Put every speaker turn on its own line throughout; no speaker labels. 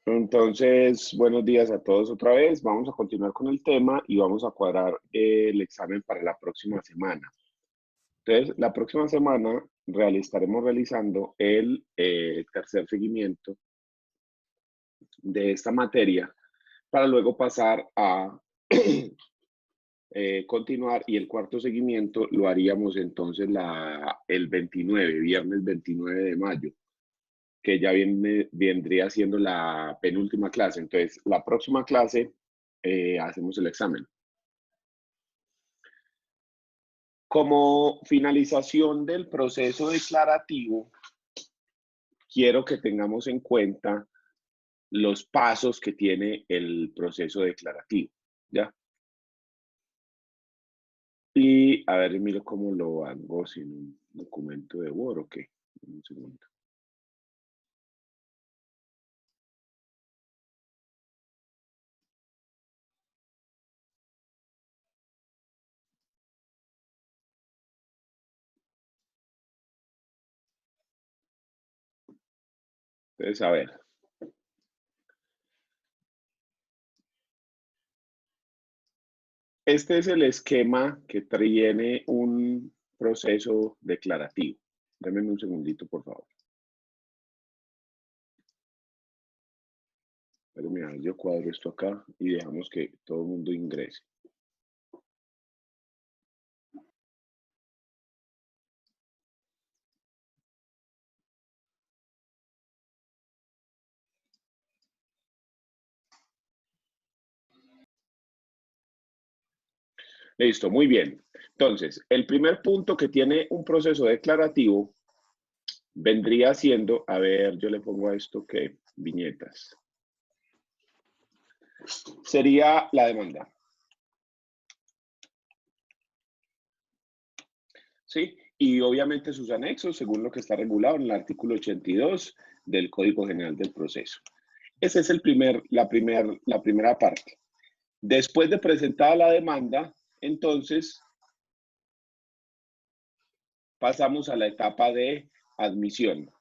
Entonces, buenos días a todos otra vez. Vamos a continuar con el tema y vamos a cuadrar el examen para la próxima semana. Entonces, la próxima semana estaremos realizando el tercer seguimiento de esta materia para luego pasar a continuar, y el cuarto seguimiento lo haríamos entonces el 29, viernes 29 de mayo, que ya vendría siendo la penúltima clase. Entonces, la próxima clase hacemos el examen. Como finalización del proceso declarativo, quiero que tengamos en cuenta los pasos que tiene el proceso declarativo, ¿ya? Y a ver, miro cómo lo hago, sin un documento de Word o qué. Un segundo. Entonces, a ver. Este es el esquema que tiene un proceso declarativo. Dame un segundito, por favor. Pero mira, yo cuadro esto acá y dejamos que todo el mundo ingrese. Listo, muy bien. Entonces, el primer punto que tiene un proceso declarativo vendría siendo, a ver, yo le pongo a esto que viñetas. Sería la demanda. ¿Sí? Y obviamente sus anexos, según lo que está regulado en el artículo 82 del Código General del Proceso. Esa es la primera parte. Después de presentada la demanda, entonces pasamos a la etapa de admisión.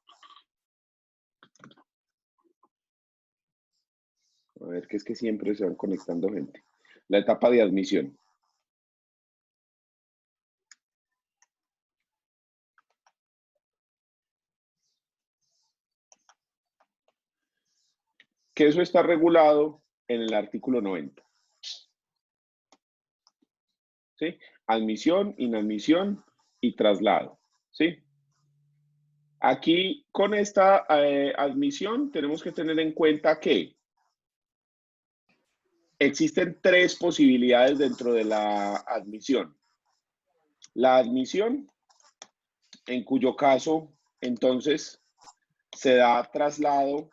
A ver, que es que siempre se van conectando gente. La etapa de admisión. Que eso está regulado en el artículo 90. ¿Sí? Admisión, inadmisión y traslado. ¿Sí? Aquí, con esta admisión, tenemos que tener en cuenta que existen tres posibilidades dentro de la admisión. La admisión, en cuyo caso, entonces, se da traslado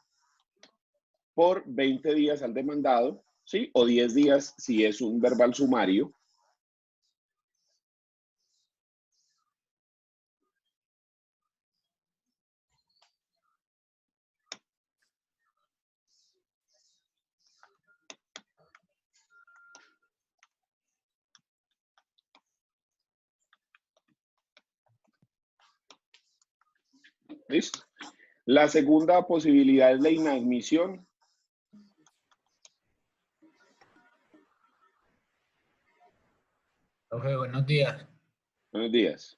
por 20 días al demandado, ¿sí? O 10 días si es un verbal sumario. ¿Listo? La segunda posibilidad es la inadmisión.
Profe, buenos días.
Buenos días.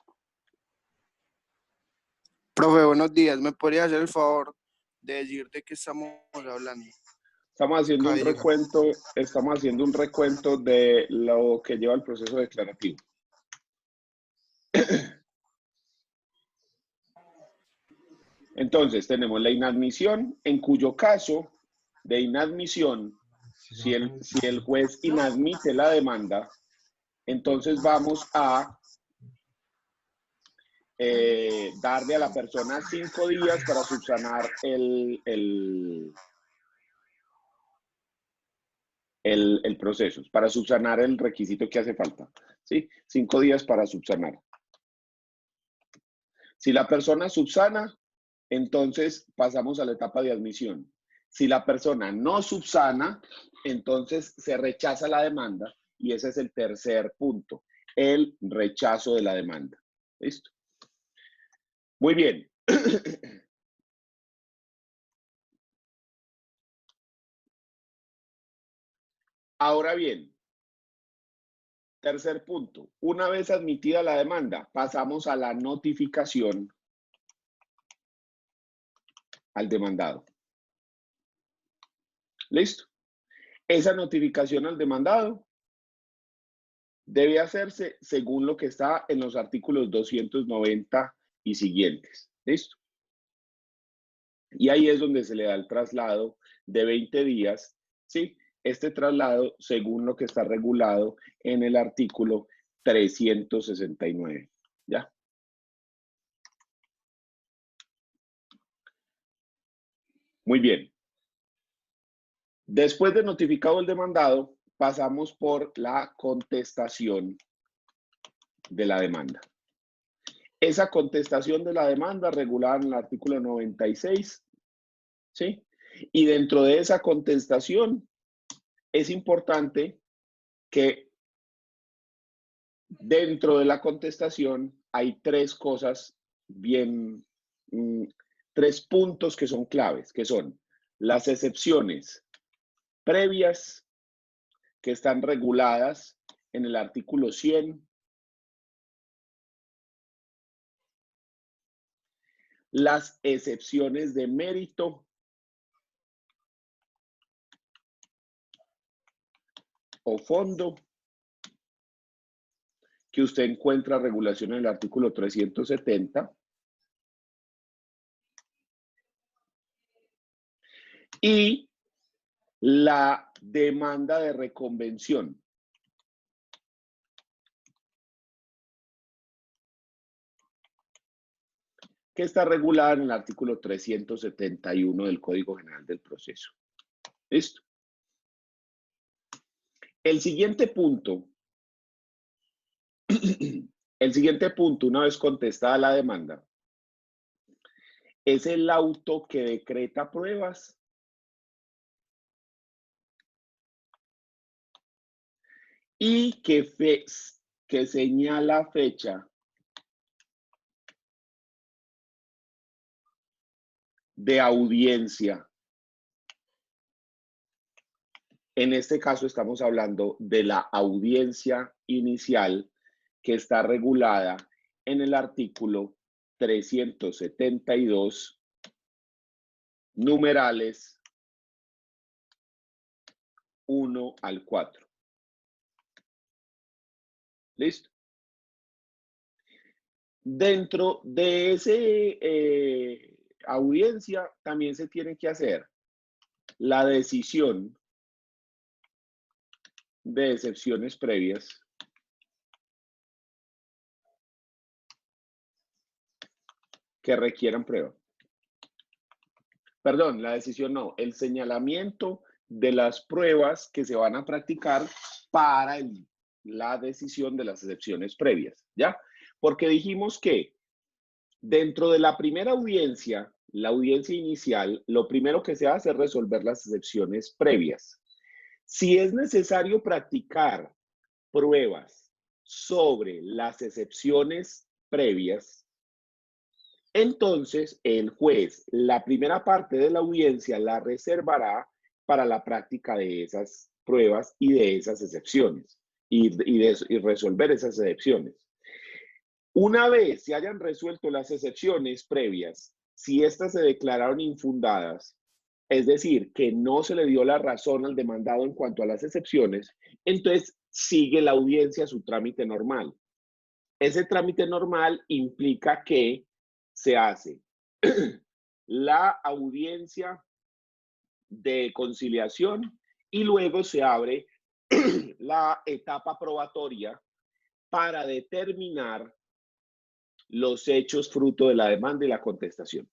Profe, buenos días. ¿Me podría hacer el favor de decir de qué estamos hablando?
Estamos haciendo un recuento de lo que lleva el proceso declarativo. Entonces, tenemos la inadmisión, en cuyo caso de inadmisión, si el juez inadmite la demanda, entonces vamos a darle a la persona 5 días para subsanar el proceso, para subsanar el requisito que hace falta. ¿Sí? 5 días para subsanar. Si la persona subsana, entonces pasamos a la etapa de admisión. Si la persona no subsana, entonces se rechaza la demanda, y ese es el tercer punto, el rechazo de la demanda. ¿Listo? Muy bien. Ahora bien, tercer punto, una vez admitida la demanda, pasamos a la notificación al demandado. ¿Listo? Esa notificación al demandado debe hacerse según lo que está en los artículos 290 y siguientes. ¿Listo? Y ahí es donde se le da el traslado de 20 días, ¿sí? Este traslado según lo que está regulado en el artículo 369, ¿ya? Muy bien. Después de notificado el demandado, pasamos por la contestación de la demanda. Esa contestación de la demanda regulada en el artículo 96, ¿sí? Y dentro de esa contestación es importante que dentro de la contestación hay tres cosas bien, tres puntos que son claves, que son las excepciones previas que están reguladas en el artículo 100, las excepciones de mérito o fondo, que usted encuentra regulación en el artículo 370, y la demanda de reconvención, que está regulada en el artículo 371 del Código General del Proceso. ¿Listo? El siguiente punto, una vez contestada la demanda, es el auto que decreta pruebas y que señala fecha de audiencia. En este caso estamos hablando de la audiencia inicial que está regulada en el artículo 372, numerales 1 al 4. ¿Listo? Dentro de ese audiencia también se tiene que hacer la decisión de excepciones previas que requieran prueba. Perdón, la decisión no, el señalamiento de las pruebas que se van a practicar para la decisión de las excepciones previas, ¿ya? Porque dijimos que dentro de la primera audiencia, la audiencia inicial, lo primero que se hace es resolver las excepciones previas. Si es necesario practicar pruebas sobre las excepciones previas, entonces el juez, la primera parte de la audiencia la reservará para la práctica de esas pruebas y de esas excepciones y resolver esas excepciones. Una vez se hayan resuelto las excepciones previas, si éstas se declararon infundadas, es decir, que no se le dio la razón al demandado en cuanto a las excepciones, entonces sigue la audiencia su trámite normal. Ese trámite normal implica que se hace la audiencia de conciliación y luego se abre la etapa probatoria para determinar los hechos fruto de la demanda y la contestación.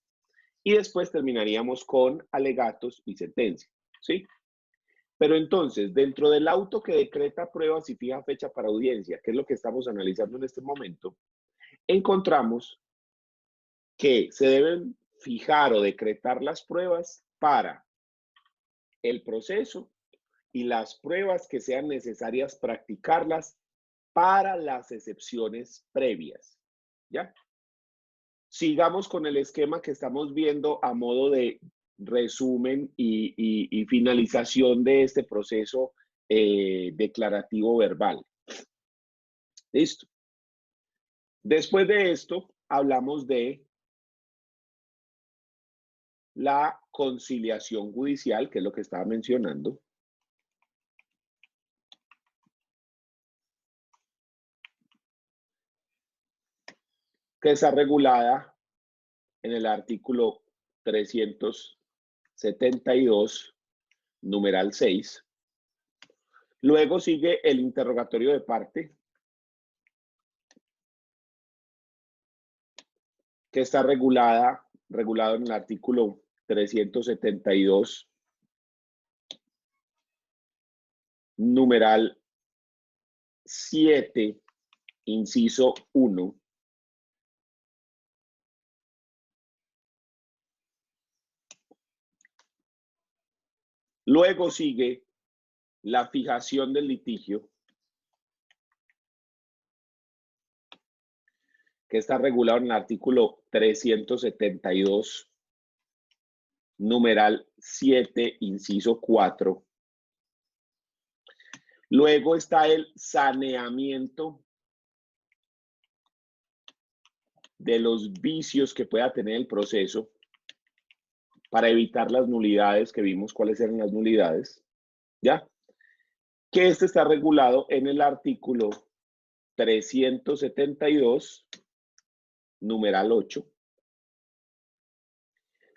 Y después terminaríamos con alegatos y sentencia, ¿sí? Pero entonces, dentro del auto que decreta pruebas y fija fecha para audiencia, que es lo que estamos analizando en este momento, encontramos que se deben fijar o decretar las pruebas para el proceso y las pruebas que sean necesarias practicarlas para las excepciones previas, ¿ya? Sigamos con el esquema que estamos viendo a modo de resumen y finalización de este proceso declarativo verbal. Listo. Después de esto, hablamos de la conciliación judicial, que es lo que estaba mencionando. Que está regulada en el artículo 372, numeral 6. Luego sigue el interrogatorio de parte, que está regulado en el artículo 372, numeral 7, inciso 1. Luego sigue la fijación del litigio, que está regulado en el artículo 372, numeral 7, inciso 4. Luego está el saneamiento de los vicios que pueda tener el proceso para evitar las nulidades, que vimos cuáles eran las nulidades, ¿ya? Que este está regulado en el artículo 372, numeral 8.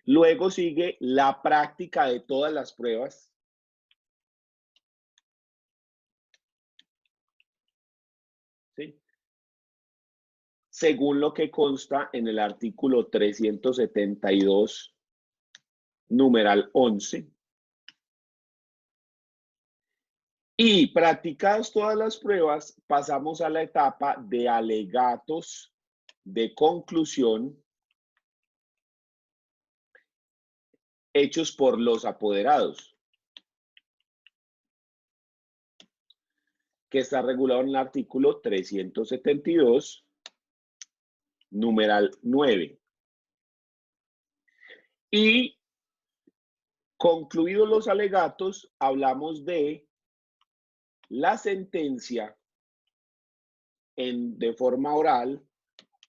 Luego sigue la práctica de todas las pruebas. ¿Sí? Según lo que consta en el artículo 372, numeral 11. Y practicadas todas las pruebas, pasamos a la etapa de alegatos de conclusión hechos por los apoderados, que está regulado en el artículo 372, numeral 9. Y concluidos los alegatos, hablamos de la sentencia de forma oral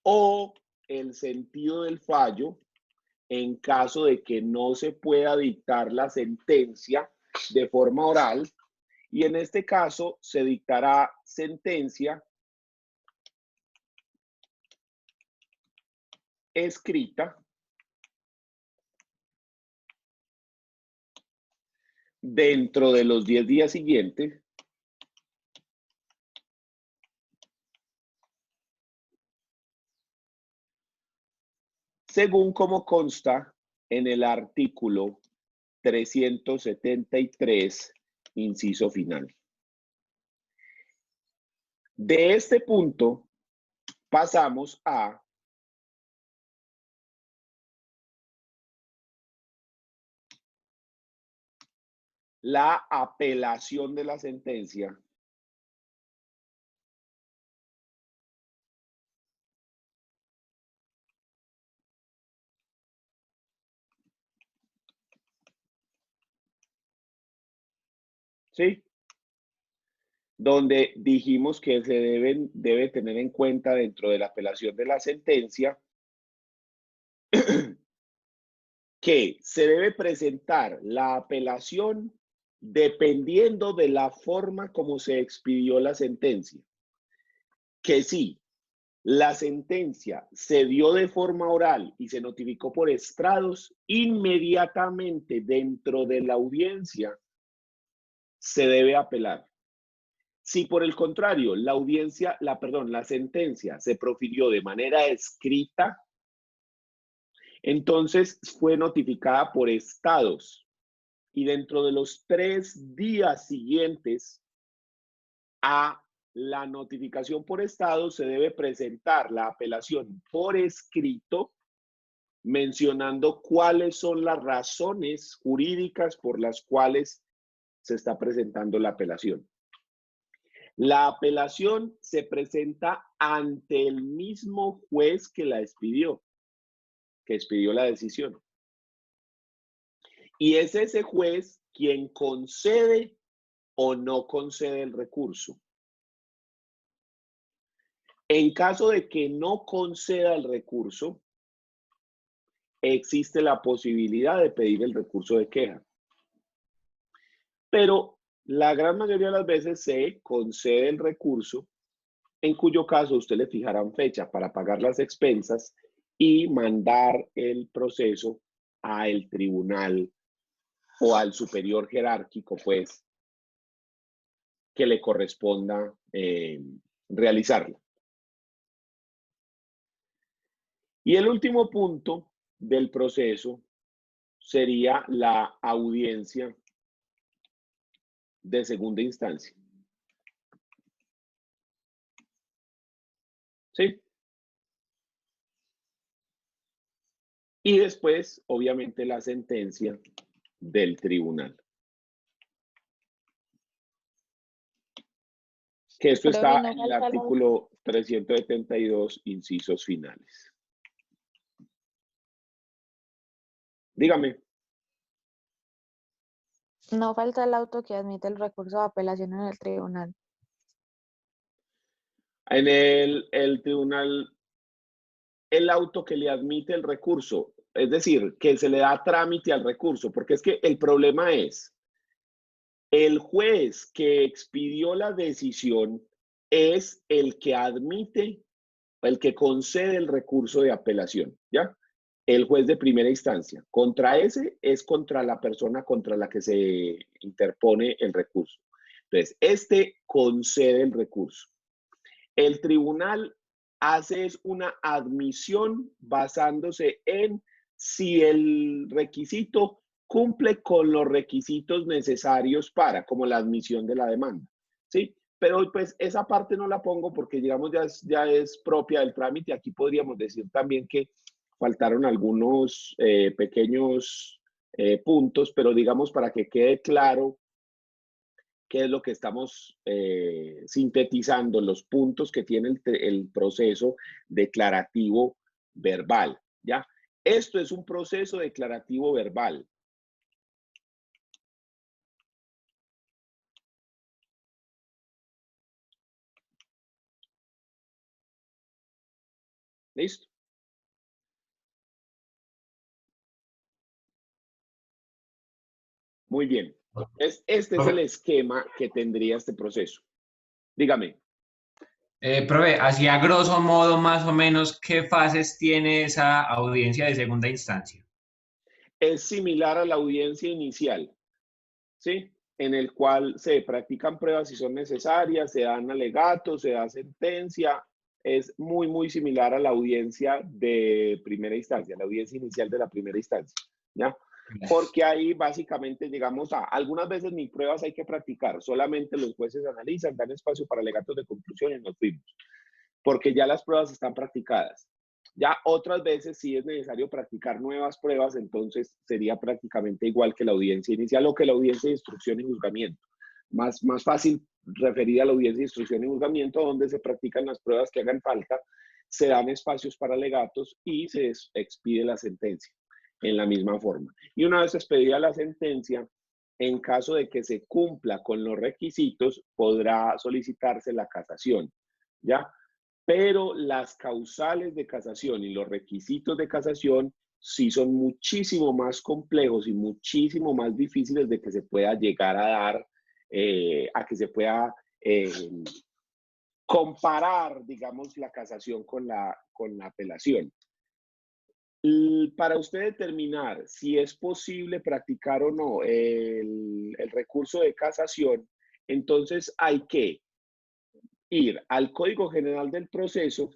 o el sentido del fallo en caso de que no se pueda dictar la sentencia de forma oral, y en este caso se dictará sentencia escrita dentro de los 10 días siguientes, según como consta en el artículo 373, inciso final. De este punto pasamos a la apelación de la sentencia. ¿Sí? Donde dijimos que se debe tener en cuenta dentro de la apelación de la sentencia que se debe presentar la apelación dependiendo de la forma como se expidió la sentencia. Que si la sentencia se dio de forma oral y se notificó por estrados, inmediatamente dentro de la audiencia se debe apelar. Si por el contrario la sentencia se profirió de manera escrita, entonces fue notificada por estados y dentro de los 3 días siguientes a la notificación por estado se debe presentar la apelación por escrito, mencionando cuáles son las razones jurídicas por las cuales se está presentando la apelación. La apelación se presenta ante el mismo juez que la expidió, que expidió la decisión. Y es ese juez quien concede o no concede el recurso. En caso de que no conceda el recurso, existe la posibilidad de pedir el recurso de queja. Pero la gran mayoría de las veces se concede el recurso, en cuyo caso usted le fijarán fecha para pagar las expensas y mandar el proceso al tribunal o al superior jerárquico, pues, que le corresponda realizarlo. Y el último punto del proceso sería la audiencia de segunda instancia. ¿Sí? Y después, obviamente, la sentencia del tribunal. Que esto
Profe,
está
no
en el
falta
artículo 372, incisos finales. Dígame.
No falta el auto que admite el recurso de apelación en el tribunal.
En el tribunal, el auto que le admite el recurso, es decir, que se le da trámite al recurso, porque es que el problema es, el juez que expidió la decisión es el que admite, el que concede el recurso de apelación, ¿ya? El juez de primera instancia. Contra ese es contra la persona contra la que se interpone el recurso. Entonces, este concede el recurso. El tribunal hace una admisión basándose en si el requisito cumple con los requisitos necesarios para, como la admisión de la demanda, ¿sí? Pero pues esa parte no la pongo porque, digamos, ya es propia del trámite. Aquí podríamos decir también que faltaron algunos pequeños puntos, pero digamos para que quede claro qué es lo que estamos sintetizando, los puntos que tiene el proceso declarativo verbal, ¿ya? Esto es un proceso declarativo verbal. ¿Listo? Muy bien. Este es el esquema que tendría este proceso. Dígame.
Profe, así a grosso modo, más o menos, ¿qué fases tiene esa audiencia de segunda instancia?
Es similar a la audiencia inicial, ¿sí? En el cual se practican pruebas si son necesarias, se dan alegatos, se da sentencia. Es muy, muy similar a la audiencia de primera instancia, la audiencia inicial de la primera instancia, ¿ya? Porque ahí básicamente, digamos, algunas veces ni pruebas hay que practicar, solamente los jueces analizan, dan espacio para alegatos de conclusión y nos fuimos, porque ya las pruebas están practicadas. Ya otras veces sí es necesario practicar nuevas pruebas, entonces sería prácticamente igual que la audiencia inicial o que la audiencia de instrucción y juzgamiento. Más fácil referida a la audiencia de instrucción y juzgamiento, donde se practican las pruebas que hagan falta, se dan espacios para alegatos y se expide la sentencia en la misma forma. Y una vez expedida la sentencia, en caso de que se cumpla con los requisitos, podrá solicitarse la casación, ¿ya? Pero las causales de casación y los requisitos de casación sí son muchísimo más complejos y muchísimo más difíciles de que se pueda llegar a dar, a que se pueda comparar, digamos, la casación con la apelación. Para usted determinar si es posible practicar o no el recurso de casación, entonces hay que ir al Código General del Proceso,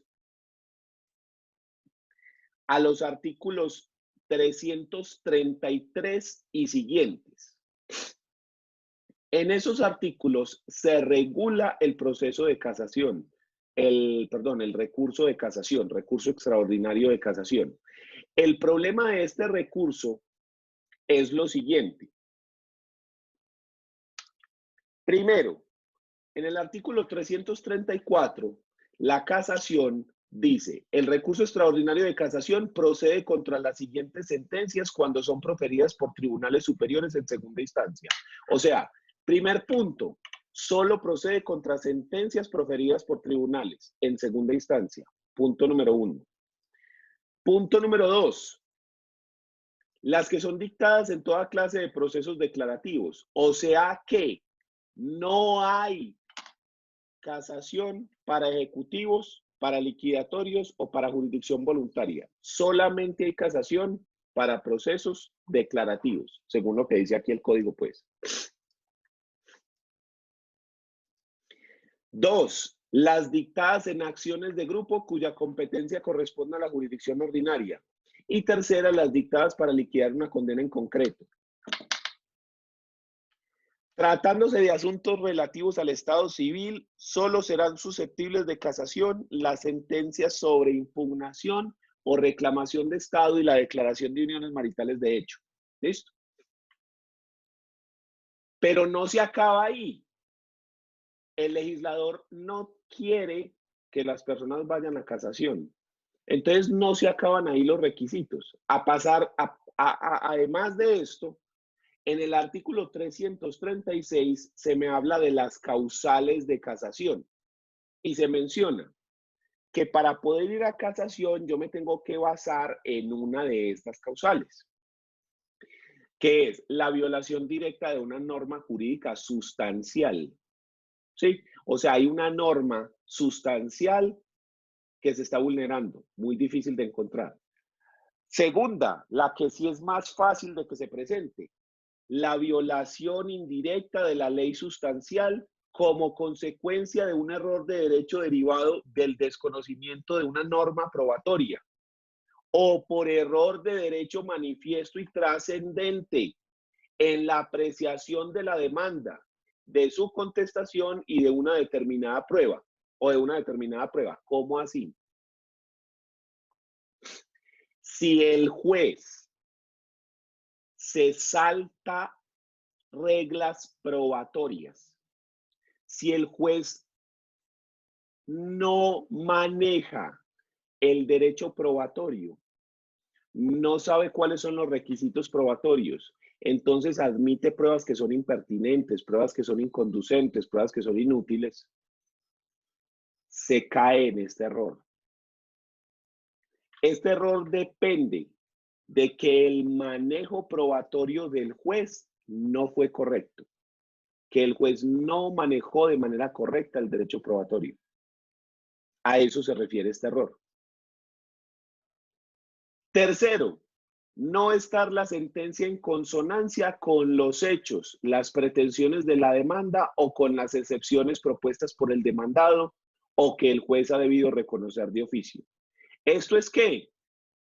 a los artículos 333 y siguientes. En esos artículos se regula el proceso de casación, el recurso de casación, recurso extraordinario de casación. El problema de este recurso es lo siguiente. Primero, en el artículo 334, la casación dice, el recurso extraordinario de casación procede contra las siguientes sentencias cuando son proferidas por tribunales superiores en segunda instancia. O sea, Primer punto, solo procede contra sentencias proferidas por tribunales en segunda instancia. Punto número 1. Punto número 2. Las que son dictadas en toda clase de procesos declarativos. O sea que no hay casación para ejecutivos, para liquidatorios o para jurisdicción voluntaria. Solamente hay casación para procesos declarativos, según lo que dice aquí el código, pues. 2. Las dictadas en acciones de grupo cuya competencia corresponde a la jurisdicción ordinaria. Y tercera, las dictadas para liquidar una condena en concreto. Tratándose de asuntos relativos al Estado civil, solo serán susceptibles de casación las sentencias sobre impugnación o reclamación de Estado y la declaración de uniones maritales de hecho. ¿Listo? Pero no se acaba ahí. El legislador no quiere que las personas vayan a casación. Entonces no se acaban ahí los requisitos. Además de esto, en el artículo 336 se me habla de las causales de casación y se menciona que para poder ir a casación yo me tengo que basar en una de estas causales, que es la violación directa de una norma jurídica sustancial. ¿Sí? O sea, hay una norma sustancial que se está vulnerando, muy difícil de encontrar. Segunda, la que sí es más fácil de que se presente, la violación indirecta de la ley sustancial como consecuencia de un error de derecho derivado del desconocimiento de una norma probatoria o por error de derecho manifiesto y trascendente en la apreciación de la demanda, de su contestación y de una determinada prueba o de una determinada prueba. ¿Cómo así? Si el juez se salta reglas probatorias, si el juez no maneja el derecho probatorio, no sabe cuáles son los requisitos probatorios, entonces admite pruebas que son impertinentes, pruebas que son inconducentes, pruebas que son inútiles, se cae en este error. Este error depende de que el manejo probatorio del juez no fue correcto, que el juez no manejó de manera correcta el derecho probatorio. A eso se refiere este error. Tercero, no estar la sentencia en consonancia con los hechos, las pretensiones de la demanda o con las excepciones propuestas por el demandado o que el juez ha debido reconocer de oficio. ¿Esto es qué?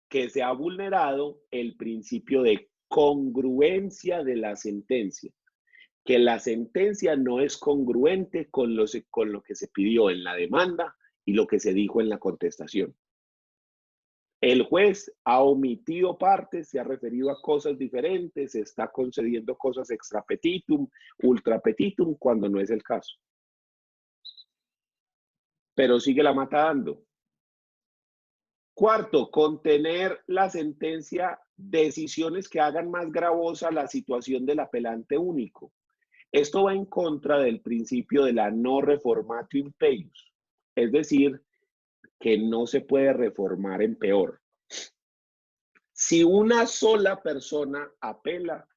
Que se ha vulnerado el principio de congruencia de la sentencia, que la sentencia no es congruente con lo que se pidió en la demanda y lo que se dijo en la contestación. El juez ha omitido partes, se ha referido a cosas diferentes, se está concediendo cosas extra petitum, ultra petitum, cuando no es el caso. Pero sigue la mata dando. Cuarto, contener la sentencia decisiones que hagan más gravosa la situación del apelante único. Esto va en contra del principio de la no reformatio in peius, es decir, que no se puede reformar en peor. Si una sola persona apela,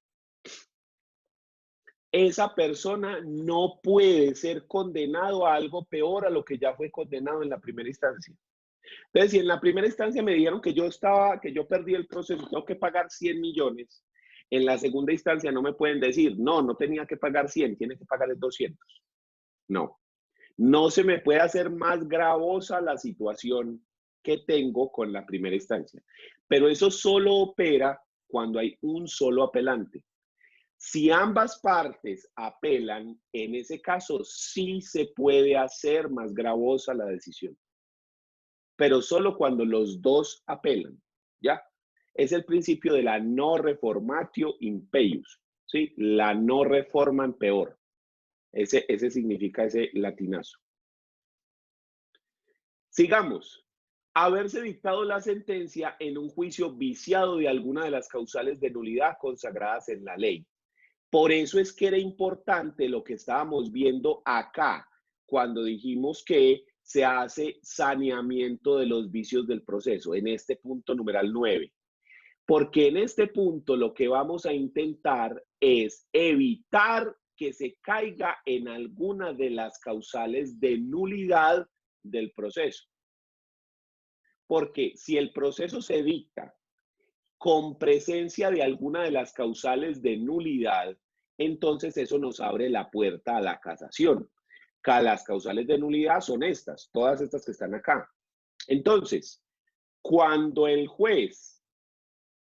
esa persona no puede ser condenado a algo peor a lo que ya fue condenado en la primera instancia. Entonces, si en la primera instancia me dijeron que yo perdí el proceso, tengo que pagar 100 millones, en la segunda instancia no me pueden decir, no tenía que pagar 100, tiene que pagar 200. No se me puede hacer más gravosa la situación que tengo con la primera instancia. Pero eso solo opera cuando hay un solo apelante. Si ambas partes apelan, en ese caso sí se puede hacer más gravosa la decisión. Pero solo cuando los dos apelan, ¿ya? Es el principio de la no reformatio in peius, ¿sí? La no reforma en peor. Ese significa ese latinazo. Sigamos. Haberse dictado la sentencia en un juicio viciado de alguna de las causales de nulidad consagradas en la ley. Por eso es que era importante lo que estábamos viendo acá, cuando dijimos que se hace saneamiento de los vicios del proceso, en este punto numeral 9. Porque en este punto lo que vamos a intentar es evitar que se caiga en alguna de las causales de nulidad del proceso. Porque si el proceso se dicta con presencia de alguna de las causales de nulidad, entonces eso nos abre la puerta a la casación. Las causales de nulidad son estas, todas estas que están acá. Entonces, cuando el juez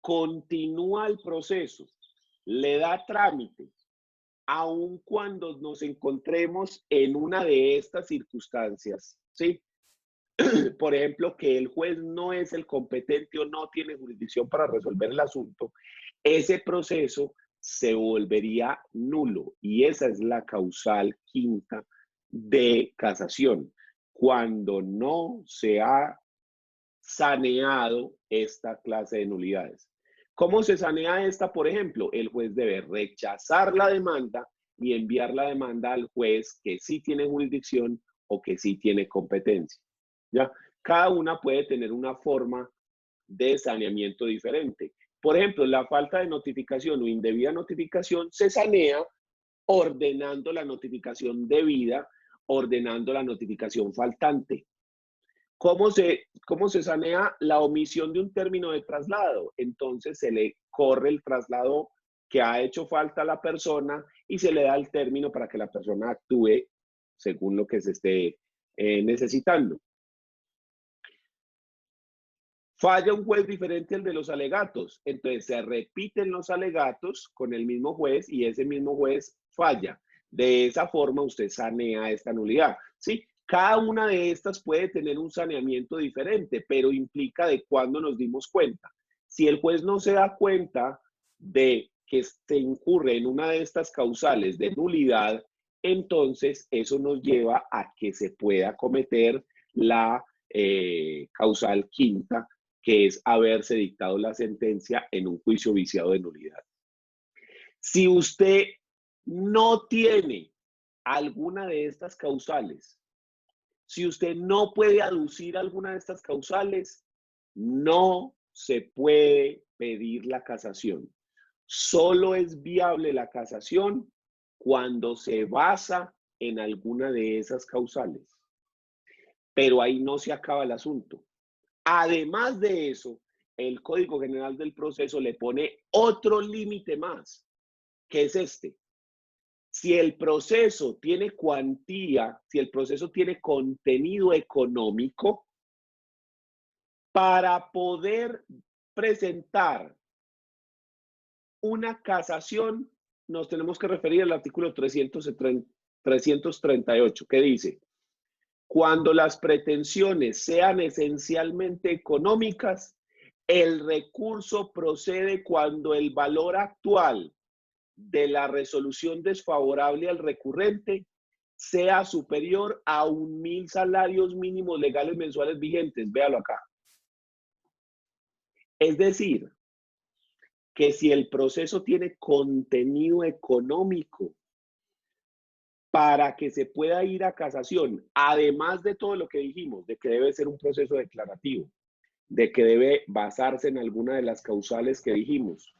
continúa el proceso, le da trámite, aun cuando nos encontremos en una de estas circunstancias, ¿sí? Por ejemplo, que el juez no es el competente o no tiene jurisdicción para resolver el asunto, ese proceso se volvería nulo. Y esa es la causal quinta de casación, cuando no se ha saneado esta clase de nulidades. ¿Cómo se sanea esta? Por ejemplo, el juez debe rechazar la demanda y enviar la demanda al juez que sí tiene jurisdicción o que sí tiene competencia. ¿Ya? Cada una puede tener una forma de saneamiento diferente. Por ejemplo, la falta de notificación o indebida notificación se sanea ordenando la notificación debida, ordenando la notificación faltante. ¿Cómo se sanea la omisión de un término de traslado? Entonces se le corre el traslado que ha hecho falta a la persona y se le da el término para que la persona actúe según lo que se esté necesitando. Falla un juez diferente al de los alegatos, entonces se repiten los alegatos con el mismo juez y ese mismo juez falla. De esa forma usted sanea esta nulidad, ¿sí? Cada una de estas puede tener un saneamiento diferente, pero implica de cuándo nos dimos cuenta. Si el juez no se da cuenta de que se incurre en una de estas causales de nulidad, entonces eso nos lleva a que se pueda cometer la causal quinta, que es haberse dictado la sentencia en un juicio viciado de nulidad. Si usted no tiene alguna de estas causales, si usted no puede aducir alguna de estas causales, no se puede pedir la casación. Solo es viable la casación cuando se basa en alguna de esas causales. Pero ahí no se acaba el asunto. Además de eso, el Código General del Proceso le pone otro límite más, que es este. Si el proceso tiene cuantía, si el proceso tiene contenido económico, para poder presentar una casación, nos tenemos que referir al artículo 338, que dice: cuando las pretensiones sean esencialmente económicas, el recurso procede cuando el valor actual de la resolución desfavorable al recurrente sea superior a 1.000 salarios mínimos legales mensuales vigentes. Véalo acá. Es decir, que si el proceso tiene contenido económico, para que se pueda ir a casación, además de todo lo que dijimos, de que debe ser un proceso declarativo, de que debe basarse en alguna de las causales que dijimos.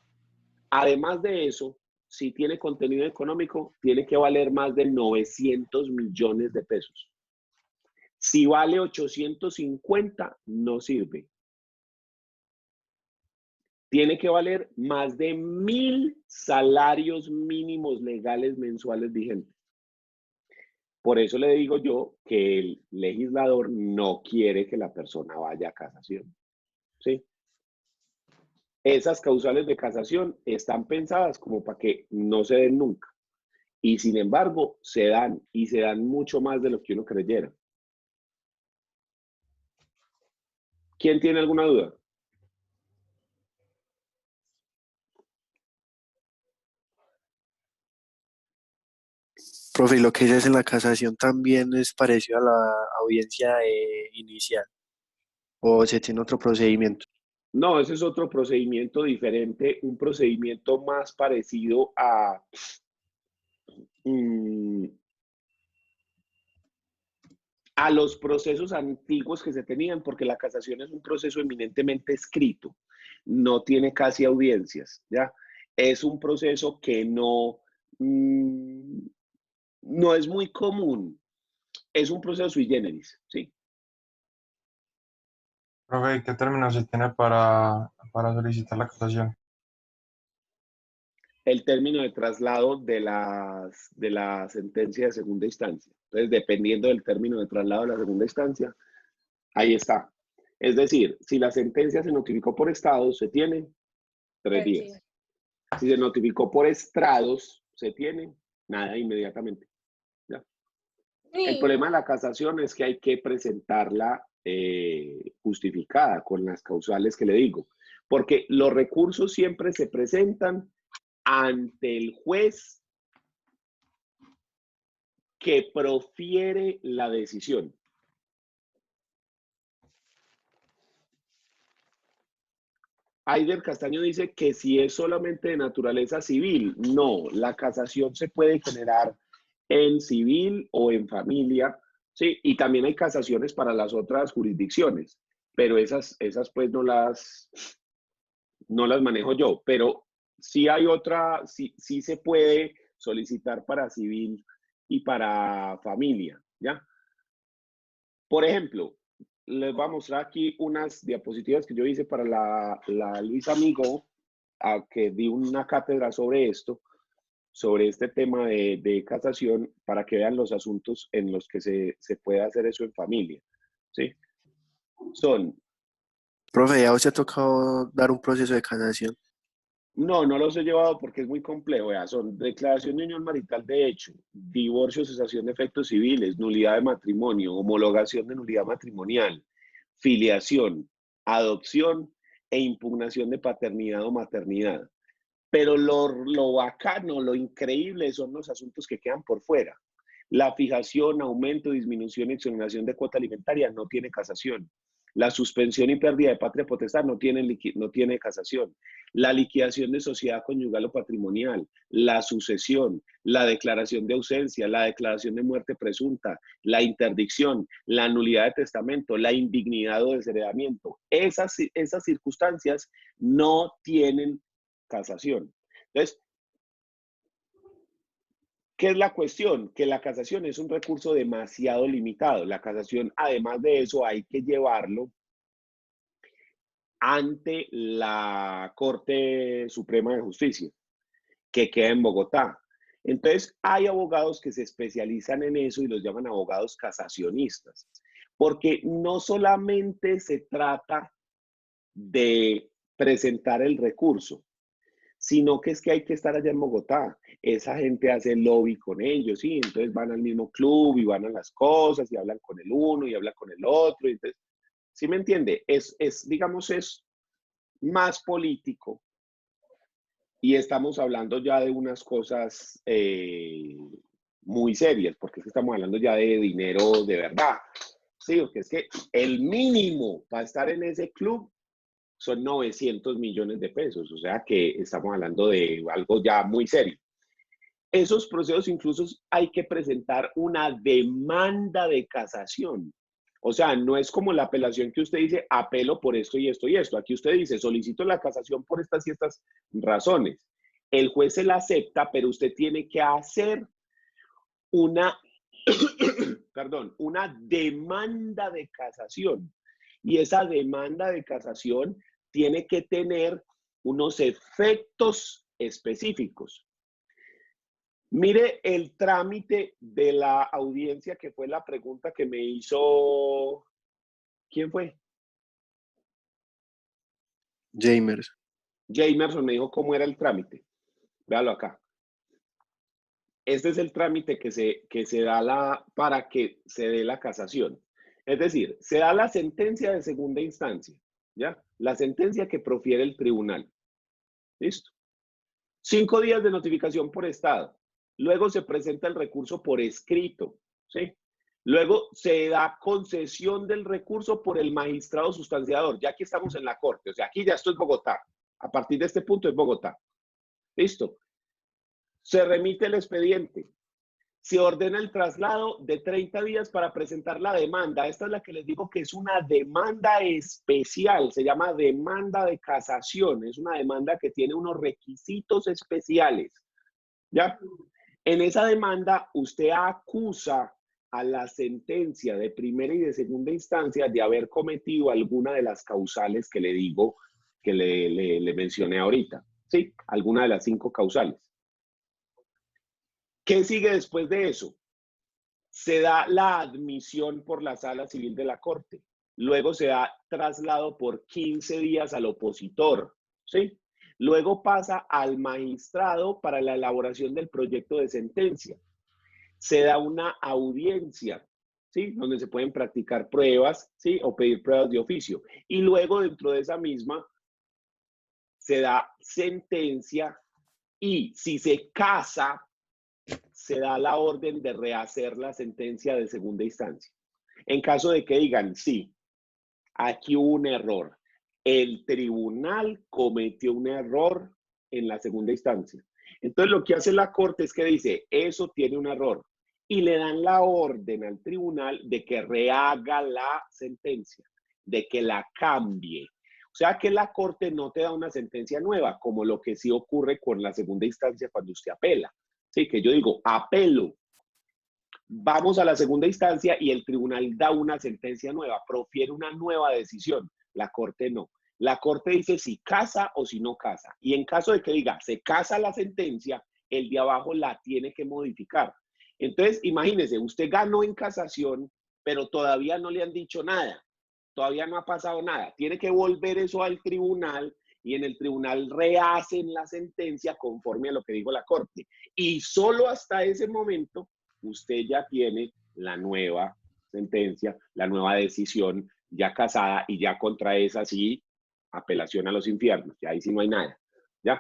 Además de eso, si tiene contenido económico, tiene que valer más de 900 millones de pesos. Si vale 850, no sirve. Tiene que valer más de 1.000 salarios mínimos legales mensuales vigentes. Por eso le digo yo que el legislador no quiere que la persona vaya a casación. ¿Sí? Esas causales de casación están pensadas como para que no se den nunca. Y sin embargo, se dan, y se dan mucho más de lo que uno creyera. ¿Quién tiene alguna duda?
Profe, ¿y lo que se hace en la casación también es parecido a la audiencia inicial o se tiene otro procedimiento?
No, ese es otro procedimiento diferente, un procedimiento más parecido mm, a los procesos antiguos que se tenían, porque la casación es un proceso eminentemente escrito, no tiene casi audiencias, ¿ya? Es un proceso que no es muy común, es un proceso sui generis, ¿sí?
Profe, ¿qué término se tiene para solicitar la casación?
El término de traslado de la sentencia de segunda instancia. Entonces, dependiendo del término de traslado de la segunda instancia, ahí está. Es decir, si la sentencia se notificó por estados, se tiene 3 días. Si se notificó por estrados, se tiene nada inmediatamente. ¿Ya? El problema de la casación es que hay que presentarla justificada con las causales que le digo, porque los recursos siempre se presentan ante el juez que profiere la decisión. Aider Castaño dice que si es solamente de naturaleza civil, no, la casación se puede generar en civil o en familia, ¿sí? Y también hay casaciones para las otras jurisdicciones, pero esas pues no las manejo yo, pero sí hay otra, sí se puede solicitar para civil y para familia, ¿ya? Por ejemplo, les voy a mostrar aquí unas diapositivas que yo hice para la Luis Amigo, a que di una cátedra sobre esto, sobre este tema de casación, para que vean los asuntos en los que se puede hacer eso en familia, ¿sí? Son...
Profe, ¿ya usted ha tocado dar un proceso de casación?
No, no los he llevado porque es muy complejo. Ya. Son declaración de unión marital de hecho, divorcio, cesación de efectos civiles, nulidad de matrimonio, homologación de nulidad matrimonial, filiación, adopción e impugnación de paternidad o maternidad. Pero lo bacano, lo increíble son los asuntos que quedan por fuera. La fijación, aumento, disminución y exoneración de cuota alimentaria no tiene casación. La suspensión y pérdida de patria potestad no tiene casación. La liquidación de sociedad conyugal o patrimonial, la sucesión, la declaración de ausencia, la declaración de muerte presunta, la interdicción, la nulidad de testamento, la indignidad o desheredamiento. Esas circunstancias no tienen casación. Entonces, ¿qué es la cuestión? Que la casación es un recurso demasiado limitado. La casación, además de eso, hay que llevarlo ante la Corte Suprema de Justicia, que queda en Bogotá. Entonces, hay abogados que se especializan en eso y los llaman abogados casacionistas, porque no solamente se trata de presentar el recurso, sino que es que hay que estar allá en Bogotá. Esa gente hace lobby con ellos, ¿sí? Entonces van al mismo club y van a las cosas y hablan con el uno y hablan con el otro. Entonces, ¿sí me entiende? Digamos, es más político y estamos hablando ya de unas cosas muy serias, porque es que estamos hablando ya de dinero de verdad. Sí, porque es que el mínimo para estar en ese club son 900 millones de pesos, o sea que estamos hablando de algo ya muy serio. Esos procesos incluso hay que presentar una demanda de casación. O sea, no es como la apelación que usted dice, apelo por esto y esto y esto. Aquí usted dice, solicito la casación por estas y estas razones. El juez se la acepta, pero usted tiene que hacer una, perdón, una demanda de casación. Y esa demanda de casación tiene que tener unos efectos específicos. Mire el trámite de la audiencia, que fue la pregunta que me hizo. ¿Quién fue?
Jamers.
Jamerson me dijo cómo era el trámite. Véalo acá. Este es el trámite que se da para que se dé la casación. Es decir, se da la sentencia de segunda instancia, ¿ya? La sentencia que profiere el tribunal. ¿Listo? 5 días de notificación por estado. Luego se presenta el recurso por escrito, ¿sí? Luego se da concesión del recurso por el magistrado sustanciador. Ya aquí estamos en la corte, o sea, aquí ya esto es Bogotá. A partir de este punto es Bogotá. Listo. Se remite el expediente. Se ordena el traslado de 30 días para presentar la demanda. Esta es la que les digo que es una demanda especial. Se llama demanda de casación. Es una demanda que tiene unos requisitos especiales. ¿Ya? En esa demanda, usted acusa a la sentencia de primera y de segunda instancia de haber cometido alguna de las causales que le digo, que le mencioné ahorita. ¿Sí? Alguna de las 5 causales. ¿Qué sigue después de eso? Se da la admisión por la sala civil de la corte. Luego se da traslado por 15 días al opositor. ¿Sí? Luego pasa al magistrado para la elaboración del proyecto de sentencia. Se da una audiencia, ¿sí? Donde se pueden practicar pruebas, ¿sí? O pedir pruebas de oficio. Y luego dentro de esa misma se da sentencia y si se casa, se da la orden de rehacer la sentencia de segunda instancia. En caso de que digan, sí, aquí hubo un error, el tribunal cometió un error en la segunda instancia. Entonces lo que hace la corte es que dice, eso tiene un error, y le dan la orden al tribunal de que rehaga la sentencia, de que la cambie. O sea que la corte no te da una sentencia nueva, como lo que sí ocurre con la segunda instancia cuando usted apela. Sí, que yo digo, apelo. Vamos a la segunda instancia y el tribunal da una sentencia nueva, profiere una nueva decisión. La corte no. La corte dice si casa o si no casa. Y en caso de que diga, se casa la sentencia, el de abajo la tiene que modificar. Entonces, imagínese, usted ganó en casación, pero todavía no le han dicho nada. Todavía no ha pasado nada. Tiene que volver eso al tribunal y en el tribunal rehacen la sentencia conforme a lo que dijo la corte. Y solo hasta ese momento usted ya tiene la nueva sentencia, la nueva decisión ya casada y ya contra esa sí, apelación a los infiernos. Ya ahí sí no hay nada. ¿Ya?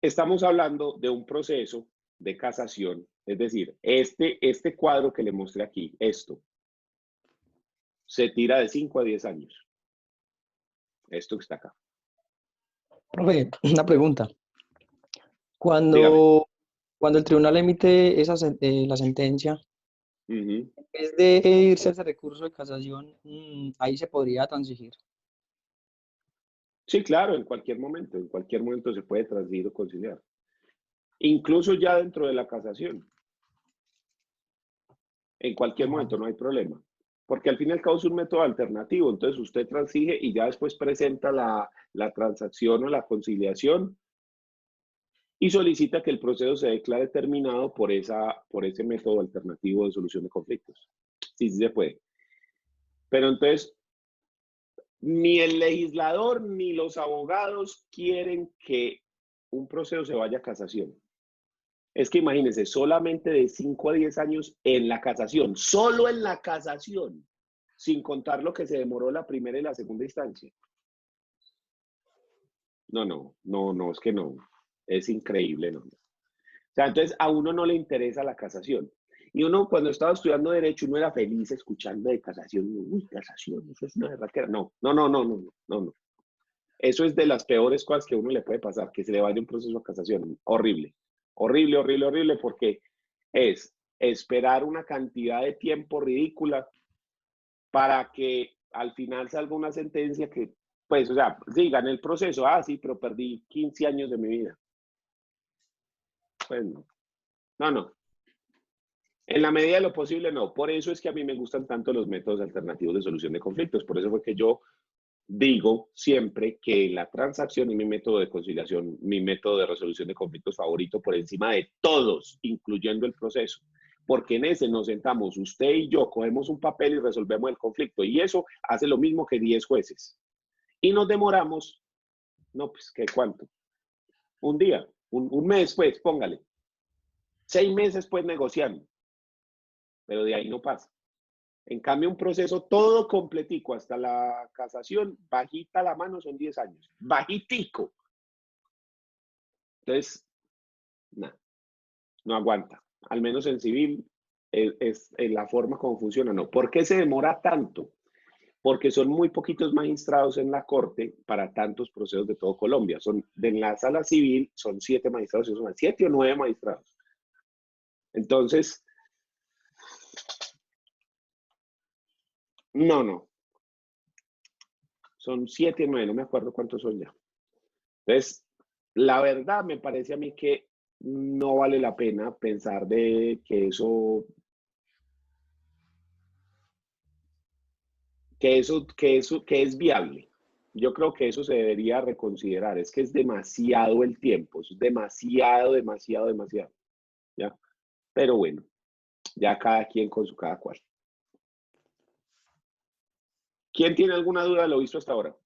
Estamos hablando de un proceso de casación, es decir, este cuadro que le mostré aquí, esto, se tira de 5 a 10 años. Esto que está acá.
Profe, una pregunta.
Dígame.
Cuando el tribunal emite la sentencia, en vez de irse a ese recurso de casación, ahí se podría transigir.
Sí, claro, en cualquier momento se puede transigir o conciliar. Incluso ya dentro de la casación. En cualquier momento no hay problema. Porque al fin y al cabo es un método alternativo. Entonces usted transige y ya después presenta la transacción o la conciliación y solicita que el proceso se declare terminado por ese método alternativo de solución de conflictos. Sí, sí se puede. Pero entonces, ni el legislador ni los abogados quieren que un proceso se vaya a casación. Es que imagínense, solamente de 5 a 10 años en la casación, solo en la casación, sin contar lo que se demoró la primera y la segunda instancia. No, es que no. Es increíble, no. O sea, entonces a uno no le interesa la casación. Y uno cuando estaba estudiando Derecho, uno era feliz escuchando de casación. Uy, casación, eso es una berraquera. No. Eso es de las peores cosas que a uno le puede pasar, que se le vaya un proceso a casación. Horrible. Horrible, porque es esperar una cantidad de tiempo ridícula para que al final salga una sentencia que, pues, o sea, sí, gané el proceso, sí, pero perdí 15 años de mi vida. Pues no. En la medida de lo posible, no. Por eso es que a mí me gustan tanto los métodos alternativos de solución de conflictos. Por eso fue que yo digo siempre que la transacción es mi método de conciliación, mi método de resolución de conflictos favorito por encima de todos, incluyendo el proceso. Porque en ese nos sentamos usted y yo, cogemos un papel y resolvemos el conflicto. Y eso hace lo mismo que 10 jueces. Y nos demoramos, no, pues, ¿qué cuánto? Un día, un mes, pues, póngale. 6 meses, pues, negociando. Pero de ahí no pasa. En cambio, un proceso todo completico hasta la casación, bajita la mano, son 10 años. Bajitico. Entonces, no aguanta. Al menos en civil, es la forma como funciona, no. ¿Por qué se demora tanto? Porque son muy poquitos magistrados en la Corte para tantos procesos de todo Colombia. En la sala civil son 7 magistrados, son 7 o 9 magistrados. Entonces, no. Son 7 o 9, no me acuerdo cuántos son ya. Entonces, la verdad me parece a mí que no vale la pena pensar de que que es viable. Yo creo que eso se debería reconsiderar. Es que es demasiado el tiempo, es demasiado. ¿Ya? Pero bueno, ya cada quien con su cada cual. ¿Quién tiene alguna duda de lo visto hasta ahora?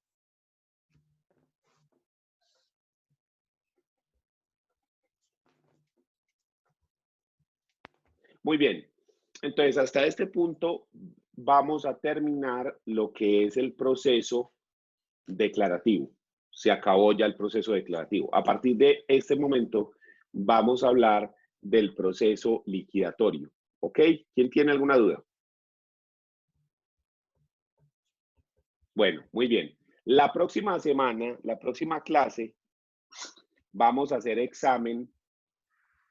Muy bien. Entonces, hasta este punto vamos a terminar lo que es el proceso declarativo. Se acabó ya el proceso declarativo. A partir de este momento vamos a hablar del proceso liquidatorio. ¿Ok? ¿Quién tiene alguna duda? Bueno, muy bien. La próxima semana, la próxima clase, vamos a hacer examen,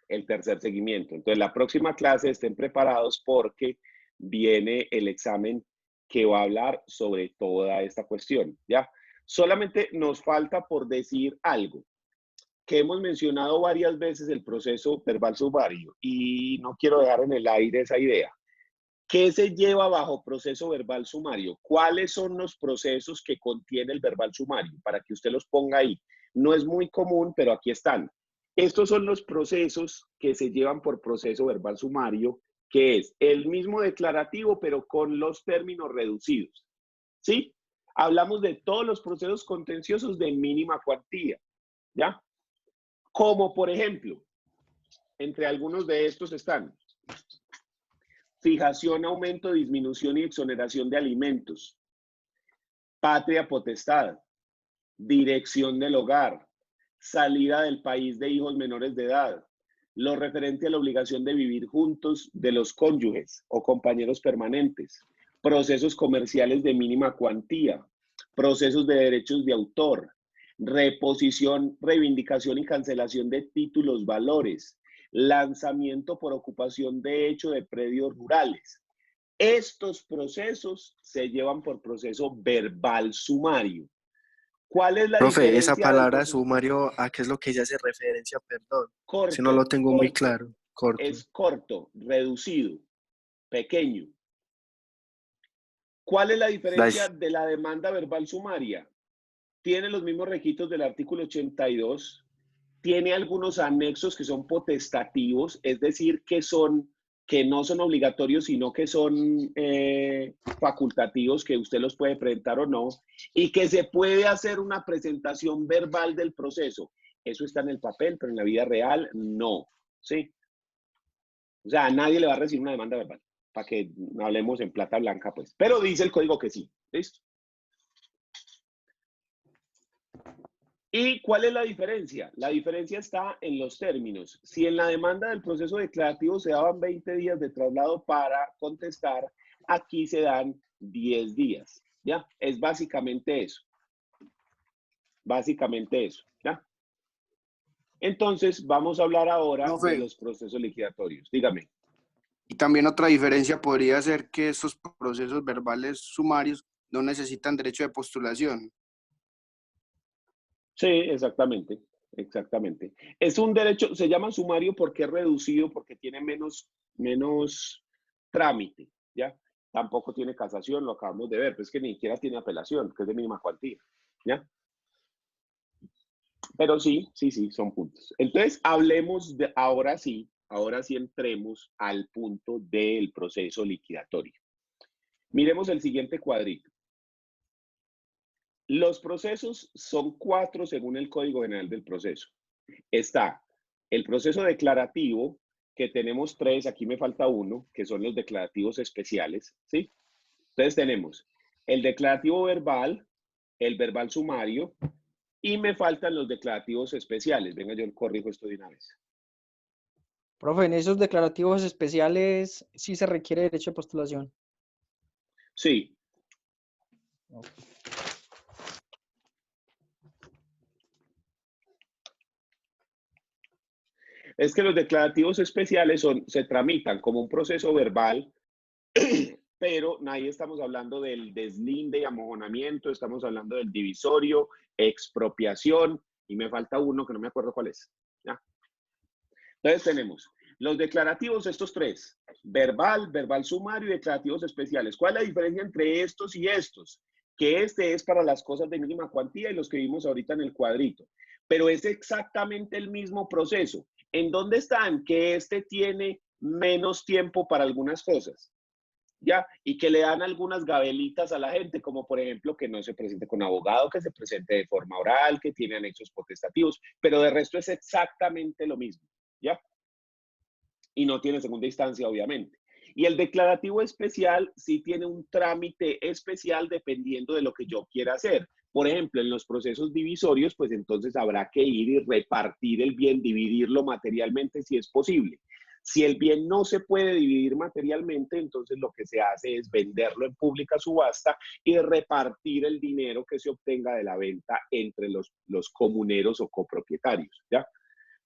el tercer seguimiento. Entonces, la próxima clase estén preparados porque viene el examen que va a hablar sobre toda esta cuestión, ¿ya? Solamente nos falta por decir algo, que hemos mencionado varias veces el proceso verbal sumario y no quiero dejar en el aire esa idea. ¿Qué se lleva bajo proceso verbal sumario? ¿Cuáles son los procesos que contiene el verbal sumario? Para que usted los ponga ahí. No es muy común, pero aquí están. Estos son los procesos que se llevan por proceso verbal sumario, que es el mismo declarativo, pero con los términos reducidos. ¿Sí? Hablamos de todos los procesos contenciosos de mínima cuantía, ¿ya? Como por ejemplo, entre algunos de estos están fijación, aumento, disminución y exoneración de alimentos, patria potestad, dirección del hogar, salida del país de hijos menores de edad, lo referente a la obligación de vivir juntos de los cónyuges o compañeros permanentes, procesos comerciales de mínima cuantía, procesos de derechos de autor, reposición, reivindicación y cancelación de títulos valores, lanzamiento por ocupación de hecho de predios rurales. Estos procesos se llevan por proceso verbal sumario. ¿Cuál es la
Profe,
diferencia?
esa palabra sumario, ¿a qué es lo que ella hace referencia? Perdón.
Corto,
Si no lo tengo muy claro. Corto.
Es corto, reducido, pequeño. ¿Cuál es la diferencia de la demanda verbal sumaria? Tiene los mismos requisitos del artículo 82, tiene algunos anexos que son potestativos, es decir, que no son obligatorios, sino que son facultativos, que usted los puede presentar o no, y que se puede hacer una presentación verbal del proceso. Eso está en el papel, pero en la vida real no, ¿sí? O sea, a nadie le va a recibir una demanda verbal, para que hablemos en plata blanca, pues. Pero dice el código que sí, ¿listo? ¿Y cuál es la diferencia? La diferencia está en los términos. Si en la demanda del proceso declarativo se daban 20 días de traslado para contestar, aquí se dan 10 días, ¿ya? Es básicamente eso. Básicamente eso, ¿ya? Entonces, vamos a hablar ahora de los procesos liquidatorios. Dígame.
Y también otra diferencia podría ser que estos procesos verbales sumarios no necesitan derecho de postulación.
Sí, exactamente, exactamente. Es un derecho, se llama sumario porque es reducido, porque tiene menos trámite, ¿ya? Tampoco tiene casación, lo acabamos de ver, pues que ni siquiera tiene apelación, que es de mínima cuantía, ¿ya? Pero sí, son puntos. Entonces, hablemos de, ahora sí entremos al punto del proceso liquidatorio. Miremos el siguiente cuadrito. Los procesos son 4 según el Código General del Proceso. Está el proceso declarativo, que tenemos 3, aquí me falta uno, que son los declarativos especiales, ¿sí? Entonces tenemos el declarativo verbal, el verbal sumario, y me faltan los declarativos especiales. Venga, yo corrijo esto de una vez.
Profe, en esos declarativos especiales sí se requiere derecho de postulación.
Sí. Es que los declarativos especiales se tramitan como un proceso verbal, pero nadie estamos hablando del deslinde y amojonamiento, estamos hablando del divisorio, expropiación, y me falta uno que no me acuerdo cuál es. ¿Ya? Entonces tenemos los declarativos, estos tres: verbal, verbal sumario y declarativos especiales. ¿Cuál es la diferencia entre estos y estos? Que este es para las cosas de mínima cuantía y los que vimos ahorita en el cuadrito, pero es exactamente el mismo proceso. ¿En dónde están? Que este tiene menos tiempo para algunas cosas, ¿ya? Y que le dan algunas gabelitas a la gente, como por ejemplo que no se presente con abogado, que se presente de forma oral, que tiene anexos potestativos, pero de resto es exactamente lo mismo, ¿ya? Y no tiene segunda instancia, obviamente. Y el declarativo especial sí tiene un trámite especial dependiendo de lo que yo quiera hacer. Por ejemplo, en los procesos divisorios, pues entonces habrá que ir y repartir el bien, dividirlo materialmente si es posible. Si el bien no se puede dividir materialmente, entonces lo que se hace es venderlo en pública subasta y repartir el dinero que se obtenga de la venta entre los comuneros o copropietarios, ¿ya?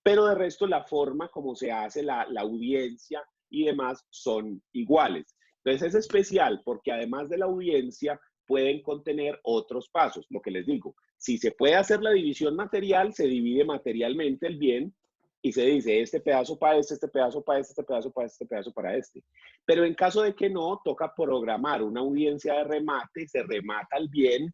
Pero de resto la forma como se hace la audiencia y demás son iguales. Entonces es especial porque además de la audiencia pueden contener otros pasos. Lo que les digo, si se puede hacer la división material, se divide materialmente el bien y se dice este pedazo para este pedazo para este pedazo para este pedazo para este. Pero en caso de que no, toca programar una audiencia de remate, se remata el bien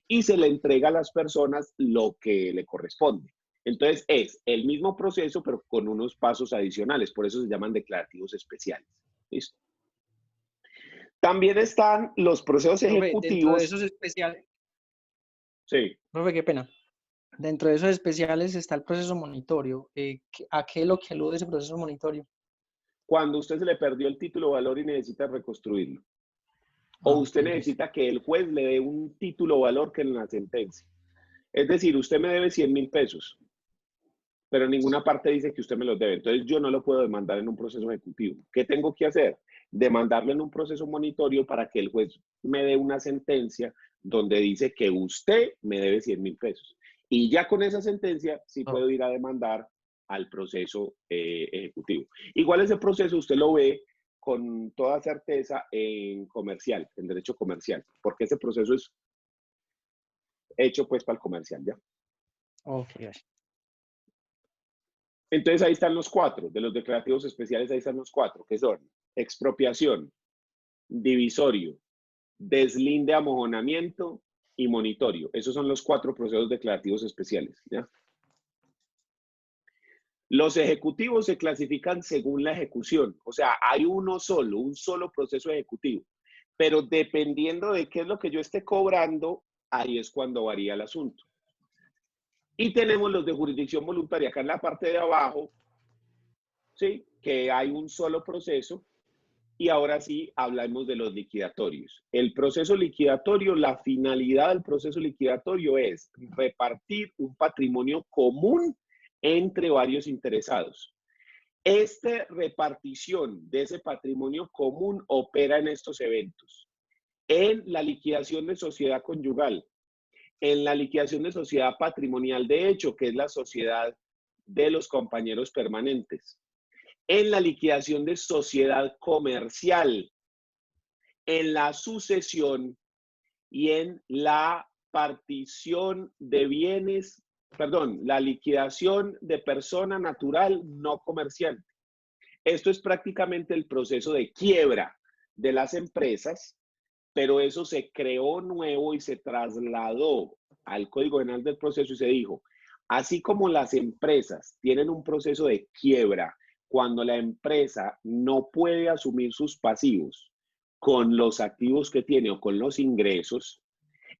y se le entrega a las personas lo que le corresponde. Entonces es el mismo proceso, pero con unos pasos adicionales. Por eso se llaman declarativos especiales. ¿Listo? También están los procesos ejecutivos.
Dentro de esos especiales.
Sí.
Profe, qué pena. Dentro de esos especiales está el proceso monitorio. ¿A qué es lo que alude ese proceso monitorio?
Cuando a usted se le perdió el título o valor y necesita reconstruirlo. O usted necesita que el juez le dé un título o valor que en la sentencia. Es decir, usted me debe 100.000 pesos. Pero en ninguna parte dice que usted me los debe. Entonces yo no lo puedo demandar en un proceso ejecutivo. ¿Qué tengo que hacer? Demandarlo en un proceso monitorio para que el juez me dé una sentencia donde dice que usted me debe 100.000 pesos. Y ya con esa sentencia sí puedo ir a demandar al proceso ejecutivo. Igual ese proceso usted lo ve con toda certeza en comercial, en derecho comercial, porque ese proceso es hecho pues para el comercial, ¿ya?
Ok.
Entonces ahí están los cuatro, de los declarativos especiales ahí están los cuatro, que son expropiación, divisorio, deslinde, amojonamiento y monitorio. Esos son los cuatro procesos declarativos especiales, ¿ya? Los ejecutivos se clasifican según la ejecución, o sea, hay un solo proceso ejecutivo, pero dependiendo de qué es lo que yo esté cobrando, ahí es cuando varía el asunto. Y tenemos los de jurisdicción voluntaria, acá en la parte de abajo, ¿sí? Que hay un solo proceso. Y ahora sí hablamos de los liquidatorios. El proceso liquidatorio, la finalidad del proceso liquidatorio es repartir un patrimonio común entre varios interesados. Esta repartición de ese patrimonio común opera en estos eventos: en la liquidación de sociedad conyugal, en la liquidación de sociedad patrimonial de hecho, que es la sociedad de los compañeros permanentes, en la liquidación de sociedad comercial, en la sucesión y en la partición de bienes, la liquidación de persona natural no comerciante. Esto es prácticamente el proceso de quiebra de las empresas, pero eso se creó nuevo y se trasladó al Código General del Proceso y se dijo, así como las empresas tienen un proceso de quiebra cuando la empresa no puede asumir sus pasivos con los activos que tiene o con los ingresos,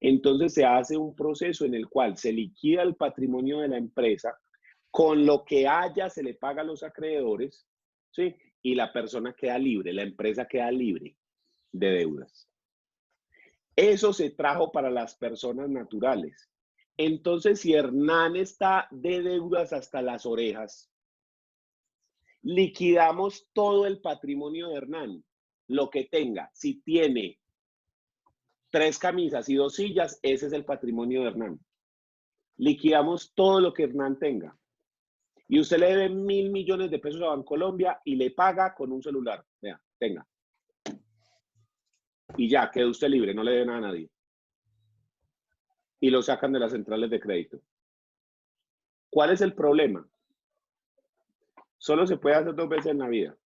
entonces se hace un proceso en el cual se liquida el patrimonio de la empresa, con lo que haya se le paga a los acreedores, ¿sí? Y la persona queda libre, la empresa queda libre de deudas. Eso se trajo para las personas naturales. Entonces, si Hernán está de deudas hasta las orejas Liquidamos todo el patrimonio de Hernán, lo que tenga. Si tiene 3 camisas y 2 sillas, ese es el patrimonio de Hernán. Liquidamos todo lo que Hernán tenga. Y usted le debe 1.000 millones de pesos a Bancolombia y le paga con un celular. Vea, tenga. Y ya, quedó usted libre, no le debe nada a nadie. Y lo sacan de las centrales de crédito. ¿Cuál es el problema? Solo se puede hacer 2 veces en la vida.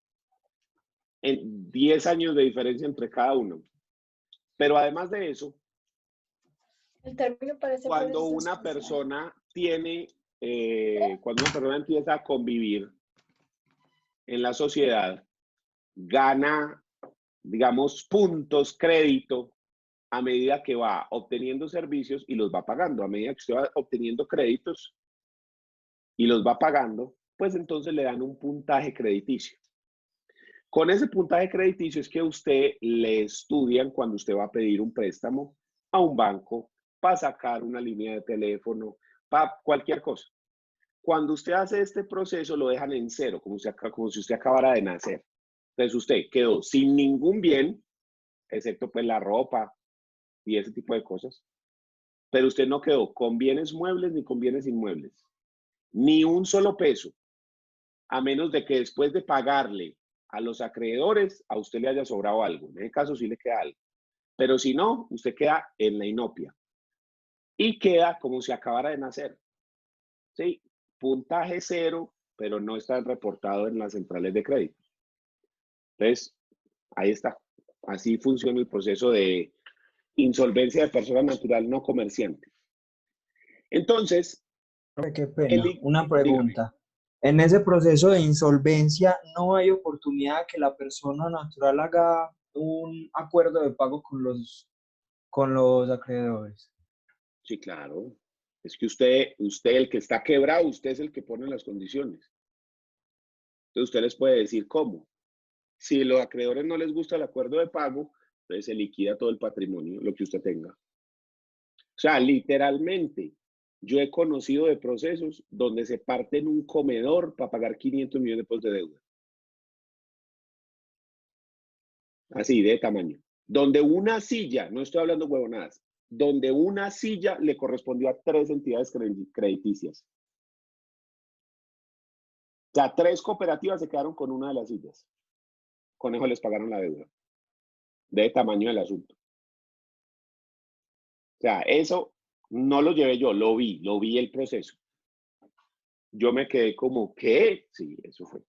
En 10 años de diferencia entre cada uno. Pero además de eso,
El término parece
cuando una persona tiene, cuando una persona empieza a convivir en la sociedad, gana, digamos, puntos, crédito, a medida que va obteniendo servicios y los va pagando. A medida que usted va obteniendo créditos y los va pagando, pues entonces le dan un puntaje crediticio. Con ese puntaje crediticio es que usted le estudian cuando usted va a pedir un préstamo a un banco, para sacar una línea de teléfono, para cualquier cosa. Cuando usted hace este proceso, lo dejan en cero, como si usted acabara de nacer. Entonces usted quedó sin ningún bien, excepto pues la ropa y ese tipo de cosas. Pero usted no quedó con bienes muebles ni con bienes inmuebles. Ni un solo peso. A menos de que después de pagarle a los acreedores, a usted le haya sobrado algo. En ese caso sí le queda algo. Pero si no, usted queda en la inopia. Y queda como si acabara de nacer. ¿Sí? Puntaje cero, pero no está reportado en las centrales de crédito. Entonces, ahí está. Así funciona el proceso de insolvencia de persona natural no comerciante. Entonces,
Qué pena. Una pregunta. En ese proceso de insolvencia, ¿no hay oportunidad de que la persona natural haga un acuerdo de pago con los acreedores?
Sí, claro. Es que usted, el que está quebrado, usted es el que pone las condiciones. Entonces, usted les puede decir cómo. Si a los acreedores no les gusta el acuerdo de pago, entonces se liquida todo el patrimonio, lo que usted tenga. O sea, literalmente, yo he conocido de procesos donde se parte en un comedor para pagar 500 millones de pesos de deuda. Así, de tamaño. Donde una silla, no estoy hablando huevonadas, donde una silla le correspondió a 3 entidades crediticias. O sea, 3 cooperativas se quedaron con una de las sillas. Con eso les pagaron la deuda. De tamaño del asunto. O sea, eso no lo llevé yo, lo vi el proceso. Yo me quedé como, ¿qué? Sí, eso fue.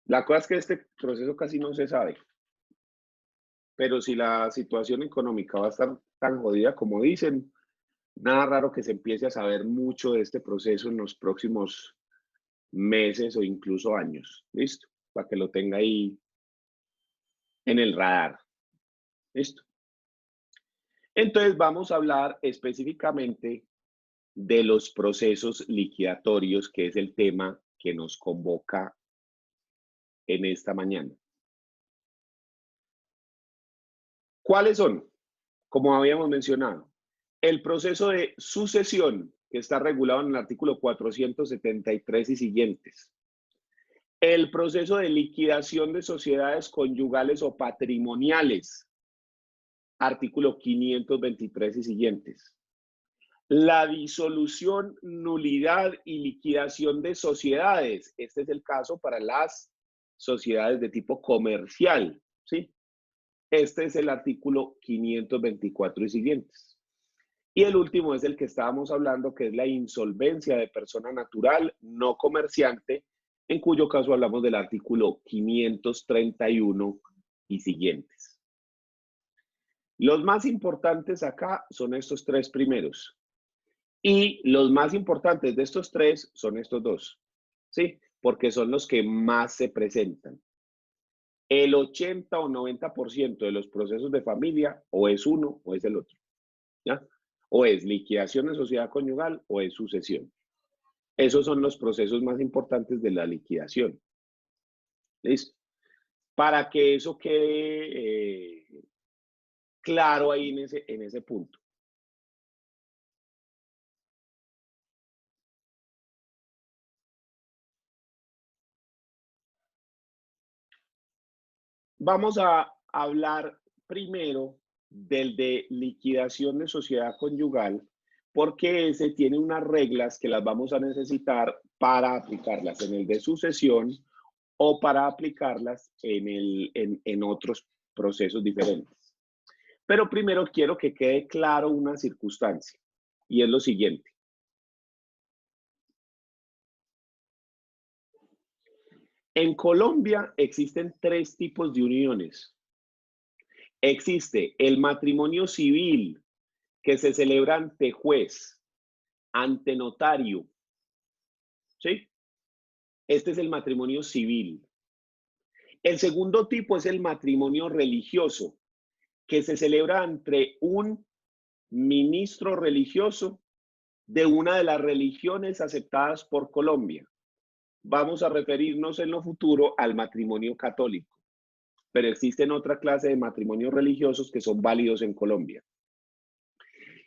La cosa es que este proceso casi no se sabe. Pero si la situación económica va a estar tan jodida como dicen, nada raro que se empiece a saber mucho de este proceso en los próximos meses o incluso años. ¿Listo? Para que lo tenga ahí en el radar. ¿Listo? Entonces vamos a hablar específicamente de los procesos liquidatorios, que es el tema que nos convoca en esta mañana. ¿Cuáles son? Como habíamos mencionado, el proceso de sucesión, que está regulado en el artículo 473 y siguientes. El proceso de liquidación de sociedades conyugales o patrimoniales, artículo 523 y siguientes. La disolución, nulidad y liquidación de sociedades. Este es el caso para las sociedades de tipo comercial, ¿sí? Este es el artículo 524 y siguientes. Y el último es el que estábamos hablando, que es la insolvencia de persona natural no comerciante, en cuyo caso hablamos del artículo 531 y siguientes. Los más importantes acá son estos 3 primeros. Y los más importantes de estos 3 son estos 2, ¿sí? Porque son los que más se presentan. El 80 o 90% de los procesos de familia o es uno o es el otro, ¿ya? O es liquidación de sociedad conyugal o es sucesión. Esos son los procesos más importantes de la liquidación. ¿Listo? Para que eso quede claro ahí en ese punto. vamos a hablar primero del de liquidación de sociedad conyugal, porque ese tiene unas reglas que las vamos a necesitar para aplicarlas en el de sucesión o para aplicarlas en otros procesos diferentes. Pero primero quiero que quede claro una circunstancia, y es lo siguiente. En Colombia existen 3 tipos de uniones. Existe el matrimonio civil, que se celebra ante juez, ante notario. ¿Sí? Este es el matrimonio civil. El segundo tipo es el matrimonio religioso, que se celebra ante un ministro religioso de una de las religiones aceptadas por Colombia. Vamos a referirnos en lo futuro al matrimonio católico, pero existen otra clase de matrimonios religiosos que son válidos en Colombia.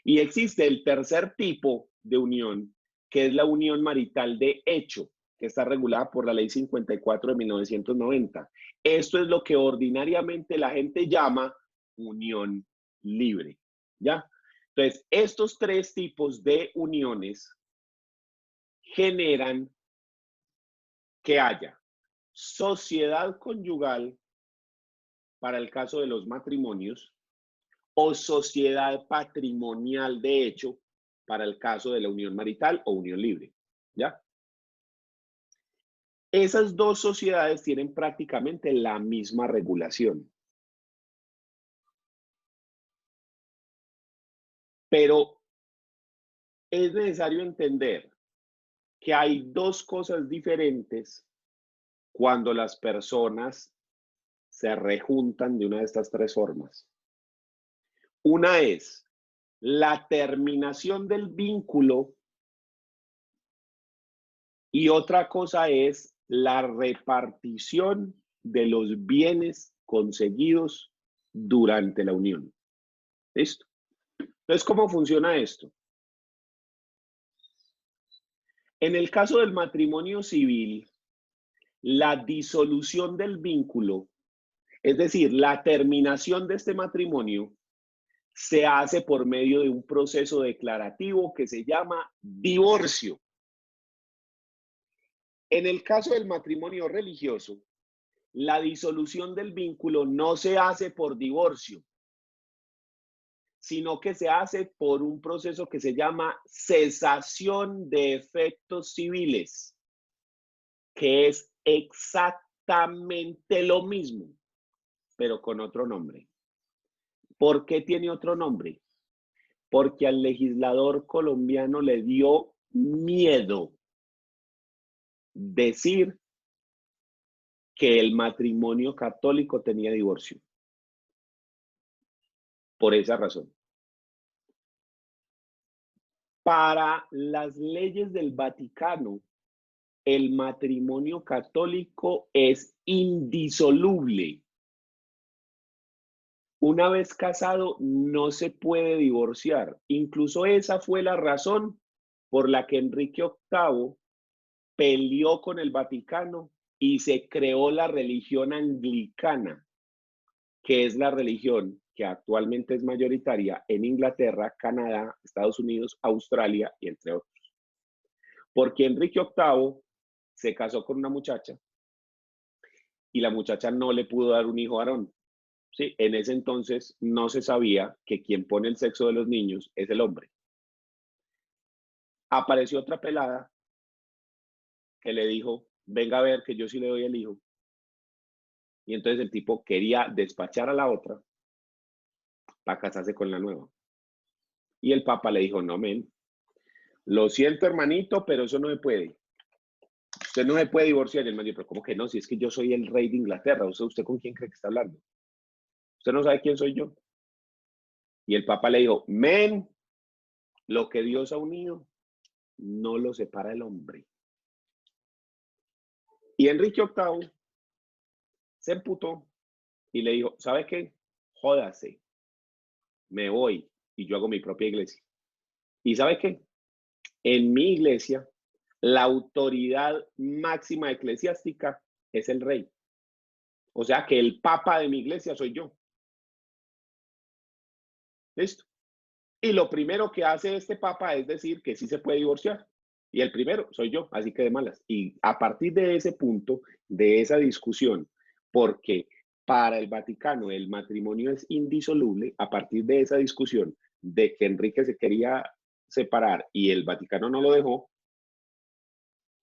Y existe el tercer tipo de unión, que es la unión marital de hecho, que está regulada por la Ley 54 de 1990. Esto es lo que ordinariamente la gente llama unión libre, ¿ya? Entonces, estos 3 tipos de uniones generan que haya sociedad conyugal para el caso de los matrimonios o sociedad patrimonial de hecho para el caso de la unión marital o unión libre, ¿ya? Esas 2 sociedades tienen prácticamente la misma regulación. Pero es necesario entender que hay 2 cosas diferentes cuando las personas se rejuntan de una de estas 3 formas. Una es la terminación del vínculo y otra cosa es la repartición de los bienes conseguidos durante la unión. ¿Listo? Entonces, ¿cómo funciona esto? En el caso del matrimonio civil, la disolución del vínculo, es decir, la terminación de este matrimonio, se hace por medio de un proceso declarativo que se llama divorcio. En el caso del matrimonio religioso, la disolución del vínculo no se hace por divorcio, sino que se hace por un proceso que se llama cesación de efectos civiles, que es exactamente lo mismo, pero con otro nombre. ¿Por qué tiene otro nombre? Porque al legislador colombiano le dio miedo decir que el matrimonio católico tenía divorcio. Por esa razón. Para las leyes del Vaticano, el matrimonio católico es indisoluble. Una vez casado, no se puede divorciar. Incluso esa fue la razón por la que Enrique VIII peleó con el Vaticano y se creó la religión anglicana, que es la religión que actualmente es mayoritaria en Inglaterra, Canadá, Estados Unidos, Australia y entre otros. Porque Enrique VIII se casó con una muchacha y la muchacha no le pudo dar un hijo varón. Sí, en ese entonces no se sabía que quien pone el sexo de los niños es el hombre. Apareció otra pelada que le dijo, venga a ver que yo sí le doy el hijo. Y entonces el tipo quería despachar a la otra para casarse con la nueva. Y el papa le dijo, no, men, lo siento hermanito, pero eso no se puede. Usted no se puede divorciar. Y el man dijo, pero ¿cómo que no? Si es que yo soy el rey de Inglaterra. ¿Usted con quién cree que está hablando? Usted no sabe quién soy yo. Y el papa le dijo, men, lo que Dios ha unido, no lo separa el hombre. Y Enrique VIII se emputó y le dijo, ¿sabe qué? Jódase, me voy y yo hago mi propia iglesia. ¿Y sabe qué? En mi iglesia, la autoridad máxima eclesiástica es el rey. O sea que el papa de mi iglesia soy yo. ¿Listo? Y lo primero que hace este papa es decir que sí se puede divorciar. Y el primero soy yo, así que de malas. Y a partir de ese punto, de esa discusión, porque para el Vaticano el matrimonio es indisoluble, a partir de esa discusión de que Enrique se quería separar y el Vaticano no lo dejó,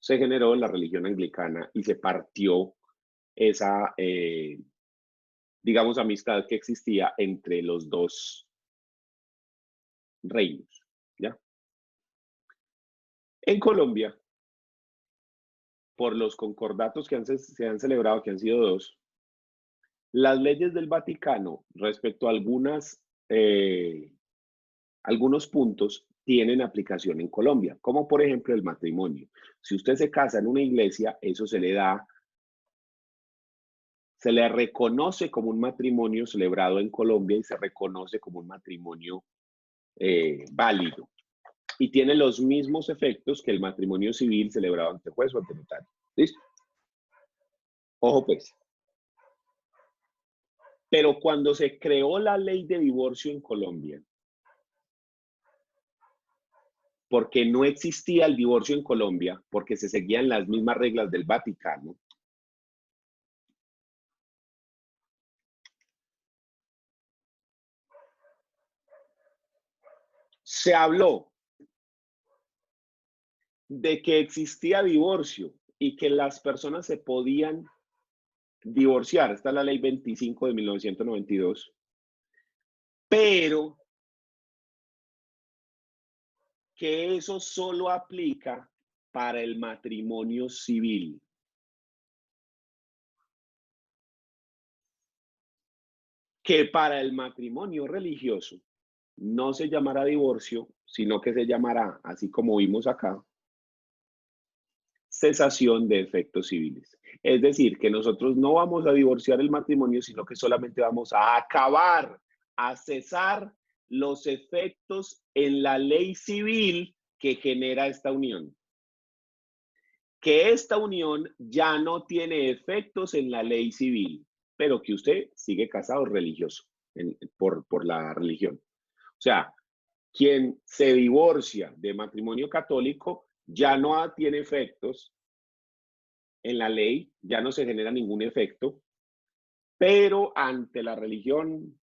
se generó la religión anglicana y se partió esa, digamos, amistad que existía entre los dos reinos, ¿ya? En Colombia, por los concordatos que se han celebrado, que han sido 2, las leyes del Vaticano respecto a algunos puntos tienen aplicación en Colombia, como por ejemplo el matrimonio. Si usted se casa en una iglesia, eso se le reconoce como un matrimonio celebrado en Colombia y se reconoce como un matrimonio válido. Y tiene los mismos efectos que el matrimonio civil celebrado ante juez o ante notario. ¿Listo? Ojo pues. Pero cuando se creó la ley de divorcio en Colombia, porque no existía el divorcio en Colombia, porque se seguían las mismas reglas del Vaticano, se habló de que existía divorcio y que las personas se podían divorciar. Esta es la ley 25 de 1992. Pero que eso solo aplica para el matrimonio civil. Que para el matrimonio religioso no se llamará divorcio, sino que se llamará, así como vimos acá, cesación de efectos civiles. Es decir, que nosotros no vamos a divorciar el matrimonio, sino que solamente vamos a acabar, a cesar los efectos en la ley civil que genera esta unión. Que esta unión ya no tiene efectos en la ley civil, pero que usted sigue casado religioso, por la religión. O sea, quien se divorcia de matrimonio católico ya no tiene efectos en la ley, ya no se genera ningún efecto, pero ante la religión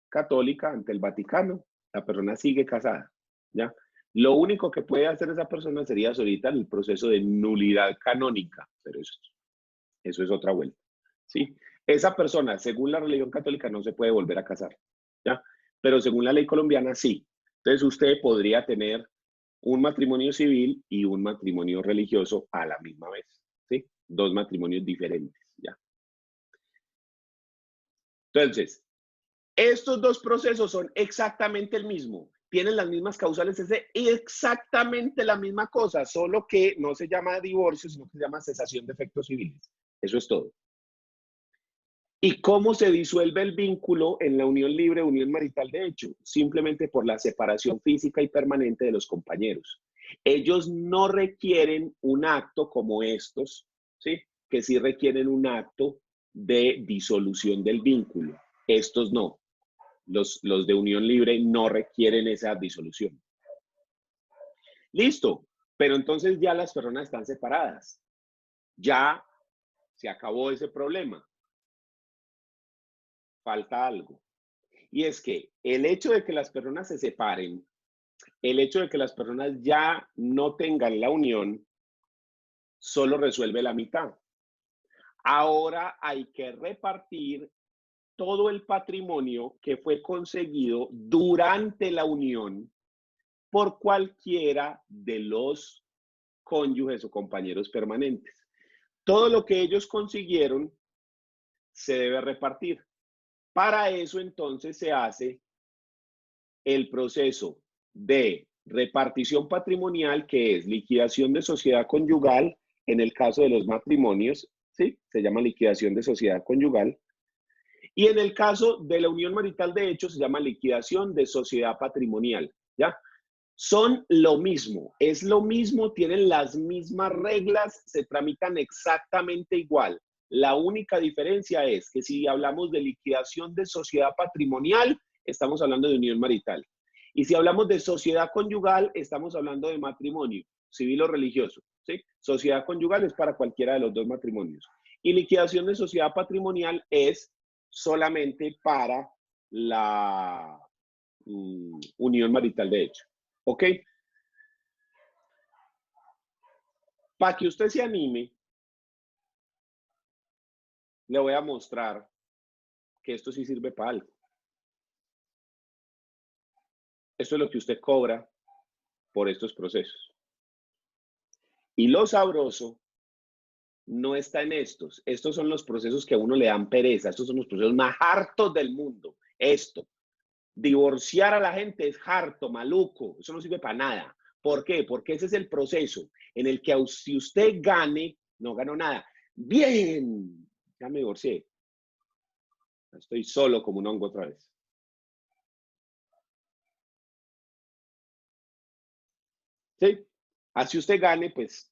católica, ante el Vaticano, la persona sigue casada, ¿ya? Lo único que puede hacer esa persona sería solicitar el proceso de nulidad canónica, pero eso es otra vuelta, ¿sí? Esa persona, según la religión católica, no se puede volver a casar, ¿ya? Pero según la ley colombiana, sí. Entonces usted podría tener un matrimonio civil y un matrimonio religioso a la misma vez, ¿sí? 2 matrimonios diferentes, ¿ya? Entonces, estos 2 procesos son exactamente el mismo, tienen las mismas causales, es exactamente la misma cosa, solo que no se llama divorcio, sino que se llama cesación de efectos civiles. Eso es todo. ¿Y cómo se disuelve el vínculo en la unión libre, unión marital de hecho? Simplemente por la separación física y permanente de los compañeros. Ellos no requieren un acto como estos, ¿sí? Que sí requieren un acto de disolución del vínculo. Estos no. Los de unión libre no requieren esa disolución. Listo. Pero entonces ya las personas están separadas. Ya se acabó ese problema. Falta algo. Y es que el hecho de que las personas se separen, el hecho de que las personas ya no tengan la unión, solo resuelve la mitad. Ahora hay que repartir todo el patrimonio que fue conseguido durante la unión por cualquiera de los cónyuges o compañeros permanentes. Todo lo que ellos consiguieron se debe repartir. Para eso entonces se hace el proceso de repartición patrimonial, que es liquidación de sociedad conyugal, en el caso de los matrimonios, ¿sí? Se llama liquidación de sociedad conyugal. Y en el caso de la unión marital de hecho se llama liquidación de sociedad patrimonial, ¿ya? Son lo mismo, es lo mismo, tienen las mismas reglas, se tramitan exactamente igual. La única diferencia es que si hablamos de liquidación de sociedad patrimonial, estamos hablando de unión marital. Y si hablamos de sociedad conyugal, estamos hablando de matrimonio, civil o religioso, ¿sí? Sociedad conyugal es para cualquiera de los dos matrimonios. Y liquidación de sociedad patrimonial es solamente para la unión marital de hecho. ¿Ok? Para que usted se anime, le voy a mostrar que esto sí sirve para algo. Esto es lo que usted cobra por estos procesos. Y lo sabroso no está en estos. Estos son los procesos que a uno le dan pereza. Estos son los procesos más hartos del mundo. Esto. Divorciar a la gente es harto, maluco. Eso no sirve para nada. ¿Por qué? Porque ese es el proceso en el que si usted gane, no ganó nada. Bien, ya me divorcié. Estoy solo como un hongo otra vez. ¿Sí? Así usted gane, pues.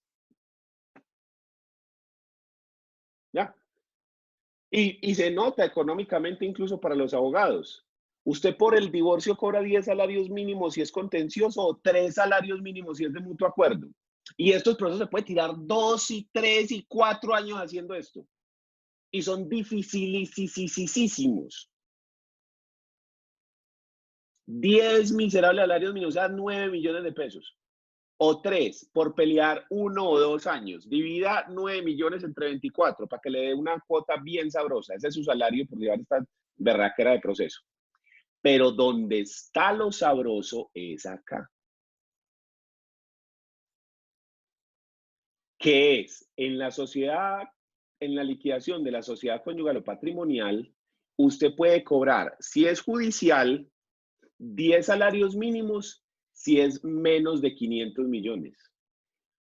Ya. Y se nota económicamente incluso para los abogados. Usted por el divorcio cobra 10 salarios mínimos si es contencioso o 3 salarios mínimos si es de mutuo acuerdo. Y estos procesos se puede tirar 2 y 3 y 4 años haciendo esto. Y son dificilísimos. 10 miserables salarios mínimos, o sea, 9 millones de pesos. O 3 por pelear 1 o 2 años. Divida 9 millones entre 24 para que le dé una cuota bien sabrosa. Ese es su salario por llevar esta berraquera de proceso. Pero donde está lo sabroso es acá. ¿Qué es? En la sociedad, en la liquidación de la sociedad conyugal o patrimonial, usted puede cobrar, si es judicial, 10 salarios mínimos si es menos de 500 millones.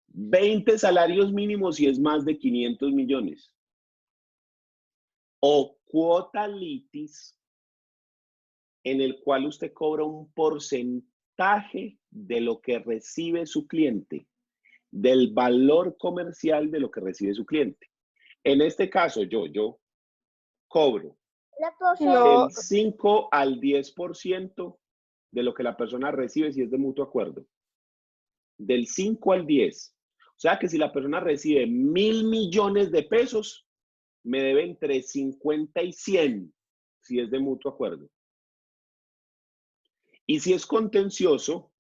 20 salarios mínimos si es más de 500 millones. O cuota litis, en el cual usted cobra un porcentaje de lo que recibe su cliente, del valor comercial de lo que recibe su cliente. En este caso, yo cobro del 5 al 10% de lo que la persona recibe si es de mutuo acuerdo. Del 5 al 10. O sea que si la persona recibe 1.000 millones de pesos, me debe entre 50 y 100 si es de mutuo acuerdo. Y si es contencioso,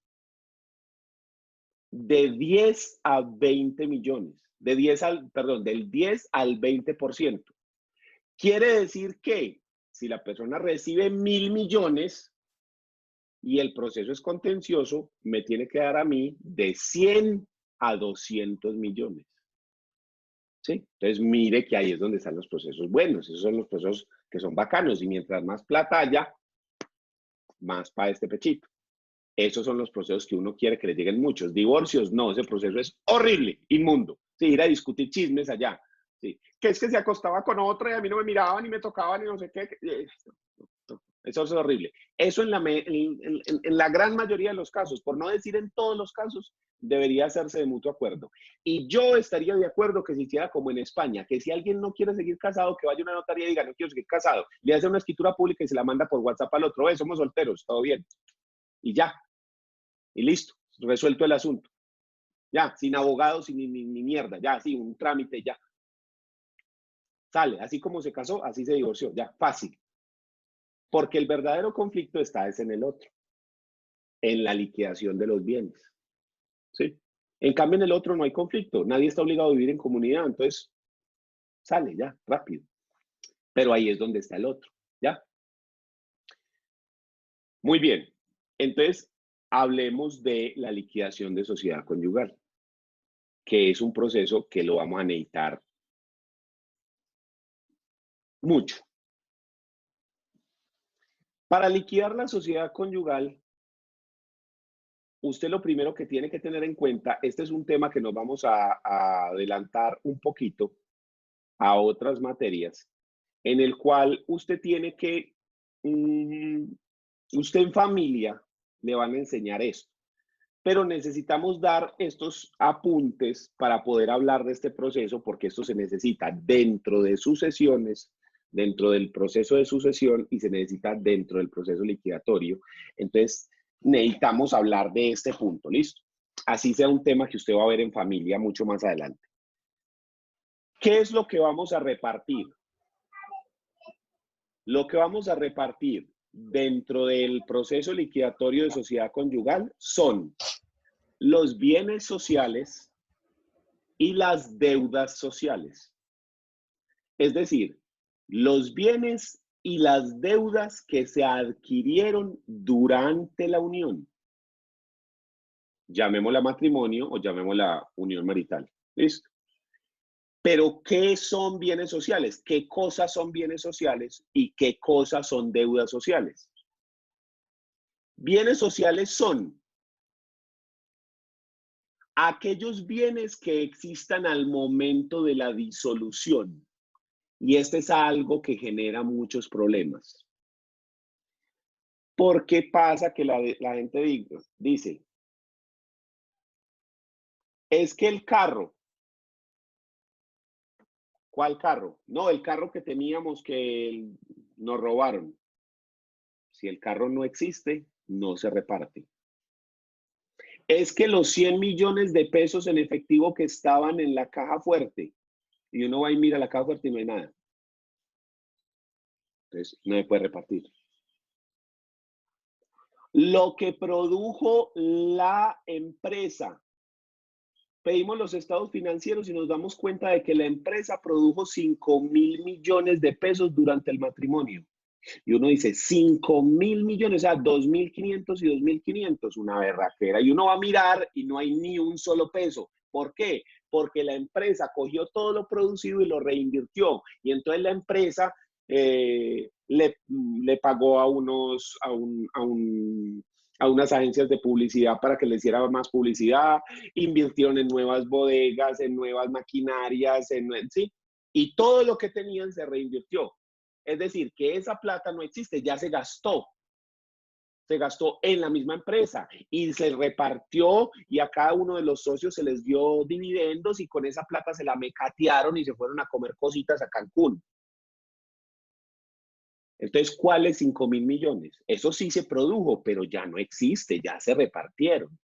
de 10 a 20 millones. Del 10 al 20%. Quiere decir que si la persona recibe 1.000 millones y el proceso es contencioso, me tiene que dar a mí de 100 a 200 millones. ¿Sí? Entonces mire que ahí es donde están los procesos buenos. Esos son los procesos que son bacanos y mientras más plata haya, más para este pechito. Esos son los procesos que uno quiere que le lleguen muchos. Divorcios, no, ese proceso es horrible, inmundo. Sí, ir a discutir chismes allá. Sí. Que es que se acostaba con otra y a mí no me miraban y me tocaban y no sé qué. Eso es horrible. Eso en la gran mayoría de los casos, por no decir en todos los casos, debería hacerse de mutuo acuerdo. Y yo estaría de acuerdo que se hiciera como en España, que si alguien no quiere seguir casado, que vaya a una notaría y diga, no quiero seguir casado. Le hace una escritura pública y se la manda por WhatsApp al otro. Somos solteros, todo bien. Y ya. Y listo. Resuelto el asunto. Ya, sin abogados, sin ni mierda. Ya, sí, un trámite, ya. Sale. Así como se casó, así se divorció. Ya, fácil. Porque el verdadero conflicto está es en el otro. En la liquidación de los bienes. ¿Sí? En cambio, en el otro no hay conflicto. Nadie está obligado a vivir en comunidad. Entonces, sale ya, rápido. Pero ahí es donde está el otro. ¿Ya? Muy bien. Entonces, hablemos de la liquidación de sociedad conyugal, que es un proceso que lo vamos a necesitar mucho. Para liquidar la sociedad conyugal, usted lo primero que tiene que tener en cuenta, este es un tema que nos vamos a adelantar un poquito a otras materias, en el cual usted tiene que, usted en familia le van a enseñar esto. Pero necesitamos dar estos apuntes para poder hablar de este proceso, porque esto se necesita dentro de sucesiones, dentro del proceso de sucesión y se necesita dentro del proceso liquidatorio. Entonces, necesitamos hablar de este punto, ¿listo? Así sea un tema que usted va a ver en familia mucho más adelante. ¿Qué es lo que vamos a repartir? Lo que vamos a repartir dentro del proceso liquidatorio de sociedad conyugal son los bienes sociales y las deudas sociales. Es decir, los bienes y las deudas que se adquirieron durante la unión. Llamémosla matrimonio o llamémosla unión marital. ¿Listo? Pero, ¿qué son bienes sociales? ¿Qué cosas son bienes sociales y qué cosas son deudas sociales? Bienes sociales son aquellos bienes que existan al momento de la disolución. Y este es algo que genera muchos problemas. ¿Por qué pasa que la gente dice, es que el carro, ¿cuál carro? No, el carro que teníamos que nos robaron. Si el carro no existe, no se reparte. Es que los 100 millones de pesos en efectivo que estaban en la caja fuerte, y uno va y mira la caja fuerte y no hay nada. Entonces, no se puede repartir. Lo que produjo la empresa. Pedimos los estados financieros y nos damos cuenta de que la empresa produjo 5.000 millones de pesos durante el matrimonio. Y uno dice, 5.000 millones, o sea, 2.500 y 2.500, una berraquera. Y uno va a mirar y no hay ni un solo peso. ¿Por qué? Porque la empresa cogió todo lo producido y lo reinvirtió. Y entonces la empresa le pagó a unas agencias de publicidad para que le hiciera más publicidad, invirtieron en nuevas bodegas, en nuevas maquinarias, ¿sí? Y todo lo que tenían se reinvirtió. Es decir, que esa plata no existe, ya se gastó en la misma empresa y se repartió y a cada uno de los socios se les dio dividendos y con esa plata se la mecatearon y se fueron a comer cositas a Cancún. Entonces, ¿cuáles 5.000 millones? Eso sí se produjo, pero ya no existe, ya se repartieron.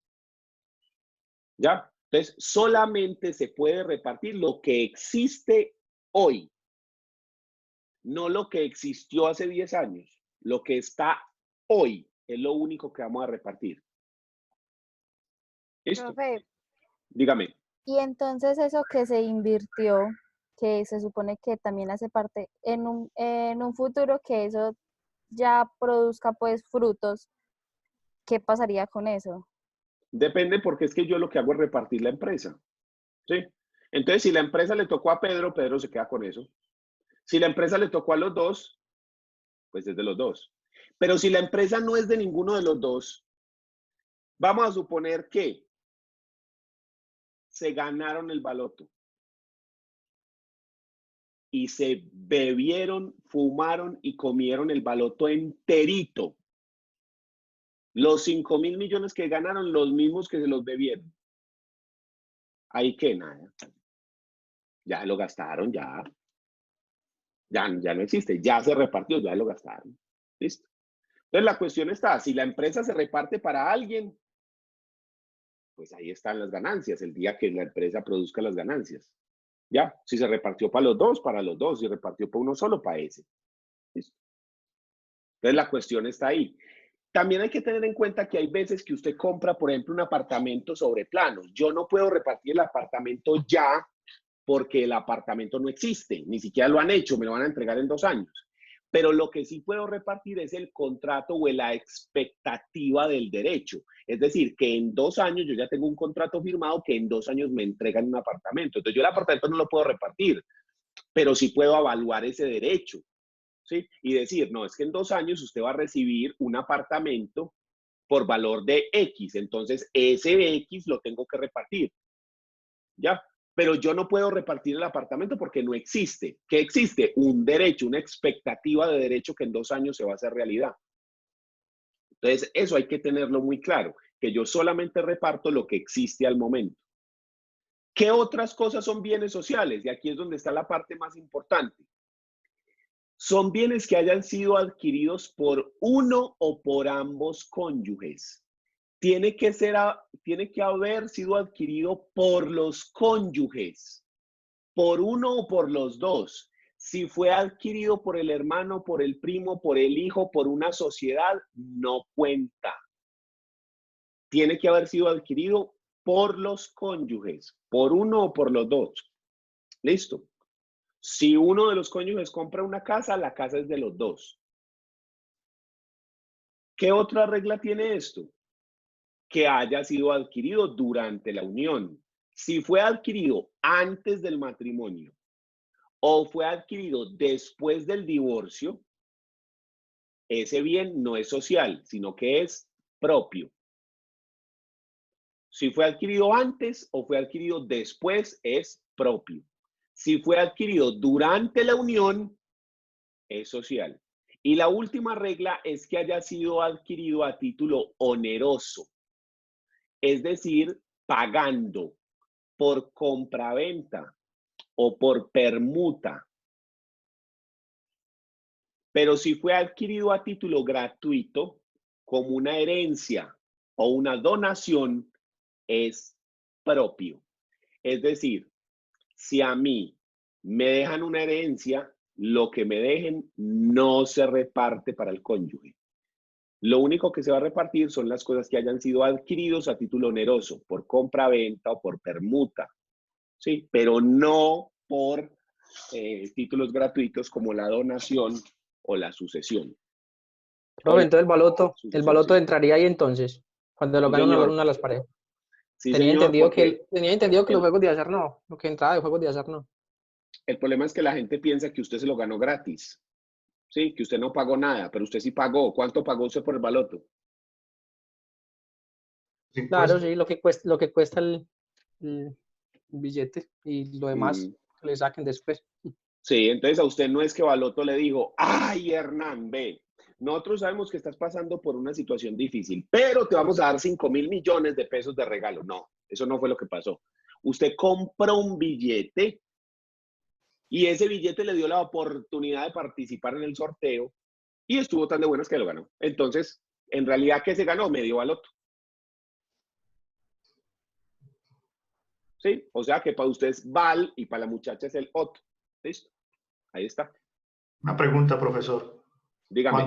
¿Ya? Entonces, solamente se puede repartir lo que existe hoy. No lo que existió hace 10 años. Lo que está hoy es lo único que vamos a repartir. ¿Listo?
Profe,
Dígame.
y entonces eso que se invirtió, que se supone que también hace parte en un futuro que eso ya produzca pues frutos, ¿qué pasaría con eso?
Depende, porque es que yo lo que hago es repartir la empresa. ¿Sí? Entonces, si la empresa le tocó a Pedro, Pedro se queda con eso. Si la empresa le tocó a los dos, pues es de los dos. Pero si la empresa no es de ninguno de los dos, vamos a suponer que se ganaron el baloto y se bebieron, fumaron y comieron el baloto enterito. Los 5.000 millones que ganaron, los mismos que se los bebieron. Ahí que nada. Ya lo gastaron, ya no existe, ya se repartió, ya lo gastaron. ¿Listo? Entonces la cuestión está, si la empresa se reparte para alguien, pues ahí están las ganancias, el día que la empresa produzca las ganancias. Ya, si se repartió para los dos, si repartió para uno solo, para ese. ¿Listo? Entonces la cuestión está ahí. También hay que tener en cuenta que hay veces que usted compra, por ejemplo, un apartamento sobre planos. Yo no puedo repartir el apartamento ya porque el apartamento no existe, ni siquiera lo han hecho, me lo van a entregar en 2 años. Pero lo que sí puedo repartir es el contrato o la expectativa del derecho. Es decir, que en 2 años yo ya tengo un contrato firmado que en 2 años me entregan un apartamento. Entonces yo el apartamento no lo puedo repartir, pero sí puedo evaluar ese derecho, ¿sí? Y decir, no, es que en 2 años usted va a recibir un apartamento por valor de X. Entonces ese X lo tengo que repartir. ¿Ya? Pero yo no puedo repartir el apartamento porque no existe. ¿Qué existe? Un derecho, una expectativa de derecho que en 2 años se va a hacer realidad. Entonces, eso hay que tenerlo muy claro, que yo solamente reparto lo que existe al momento. ¿Qué otras cosas son bienes sociales? Y aquí es donde está la parte más importante. Son bienes que hayan sido adquiridos por uno o por ambos cónyuges. Tiene que haber sido adquirido por los cónyuges, por uno o por los dos. Si fue adquirido por el hermano, por el primo, por el hijo, por una sociedad, no cuenta. Tiene que haber sido adquirido por los cónyuges, por uno o por los dos. Listo. Si uno de los cónyuges compra una casa, la casa es de los dos. ¿Qué otra regla tiene esto? Que haya sido adquirido durante la unión. Si fue adquirido antes del matrimonio o fue adquirido después del divorcio, ese bien no es social, sino que es propio. Si fue adquirido antes o fue adquirido después, es propio. Si fue adquirido durante la unión, es social. Y la última regla es que haya sido adquirido a título oneroso, es decir, pagando por compraventa o por permuta. Pero si fue adquirido a título gratuito, como una herencia o una donación, es propio. Es decir, si a mí me dejan una herencia, lo que me dejen no se reparte para el cónyuge. Lo único que se va a repartir son las cosas que hayan sido adquiridos a título oneroso, por compra-venta o por permuta, ¿sí? Pero no por títulos gratuitos como la donación o la sucesión.
Profe, entonces el
Sucesión,
baloto
sí.
entraría ahí entonces, cuando lo
Sí,
gana
señor.
una de las parejas.
Sí,
Tenía
señor,
entendido
porque
que los juegos de azar no, lo que entraba de juegos de azar no.
el problema es que la gente piensa que usted se lo ganó gratis. Sí, que usted no pagó nada, pero usted sí pagó. ¿Cuánto pagó usted por el baloto?
Claro, sí, lo que cuesta el billete y lo demás
Mm.
que le saquen después.
Sí, entonces a usted no es que Baloto le dijo, ay, Hernán, ve, nosotros sabemos que estás pasando por una situación difícil, pero te vamos a dar 5.000 millones de pesos de regalo. No, eso no fue lo que pasó. Usted compró un billete y ese billete le dio la oportunidad de participar en el sorteo y estuvo tan de buenas que lo ganó. Entonces, en realidad, ¿qué se ganó? Medio Baloto. ¿Sí? O sea que para usted es Val y para la muchacha es el Otto. ¿Listo? Ahí está.
Una pregunta, profesor.
Dígame.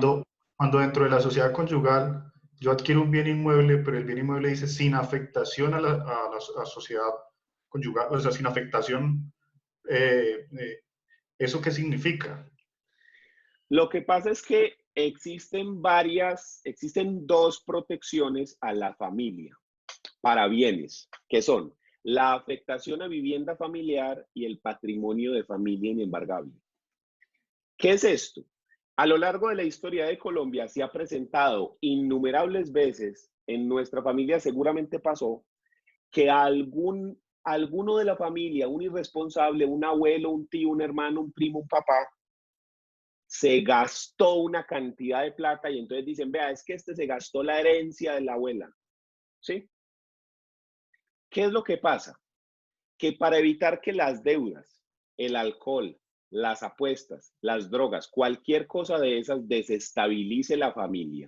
Cuando dentro de la sociedad conyugal yo adquiero un bien inmueble, pero el bien inmueble dice sin afectación a la sociedad conyugal, o sea, sin afectación, ¿eso qué significa?
Lo que pasa es que existen dos protecciones a la familia para bienes, que son la afectación a vivienda familiar y el patrimonio de familia inembargable. ¿Qué es esto? A lo largo de la historia de Colombia se ha presentado innumerables veces, en nuestra familia seguramente pasó, que alguno de la familia, un irresponsable, un abuelo, un tío, un hermano, un primo, un papá, se gastó una cantidad de plata y entonces dicen, vea, es que este se gastó la herencia de la abuela, ¿sí? ¿Qué es lo que pasa? Que para evitar que las deudas, el alcohol, las apuestas, las drogas, cualquier cosa de esas desestabilice la familia,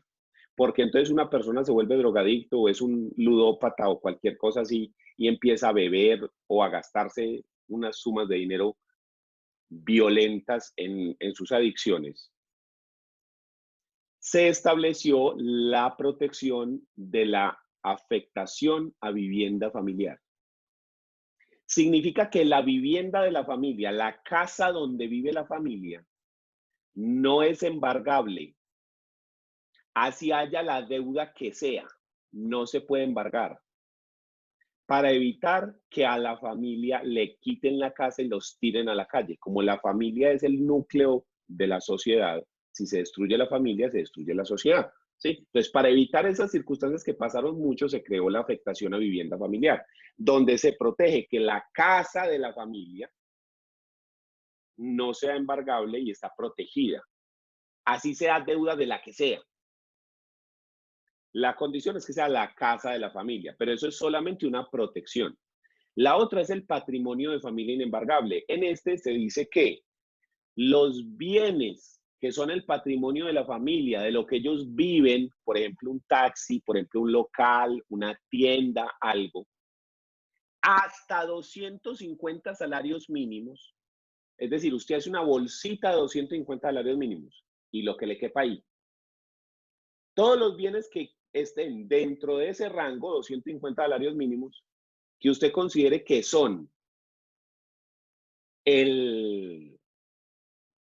porque entonces una persona se vuelve drogadicto o es un ludópata o cualquier cosa así y empieza a beber o a gastarse unas sumas de dinero violentas en sus adicciones. Se estableció la protección de la afectación a vivienda familiar. Significa que la vivienda de la familia, la casa donde vive la familia, no es embargable. Así haya la deuda que sea, no se puede embargar. Para evitar que a la familia le quiten la casa y los tiren a la calle. Como la familia es el núcleo de la sociedad, si se destruye la familia, se destruye la sociedad. ¿Sí? Entonces, para evitar esas circunstancias que pasaron mucho, se creó la afectación a vivienda familiar, donde se protege que la casa de la familia no sea embargable y está protegida. Así sea deuda de la que sea. La condición es que sea la casa de la familia, pero eso es solamente una protección. La otra es el patrimonio de familia inembargable. En este se dice que los bienes que son el patrimonio de la familia, de lo que ellos viven, por ejemplo, un taxi, por ejemplo, un local, una tienda, algo, hasta 250 salarios mínimos. Es decir, usted hace una bolsita de 250 salarios mínimos y lo que le quepa ahí. Todos los bienes que estén dentro de ese rango, 250 salarios mínimos, que usted considere que son el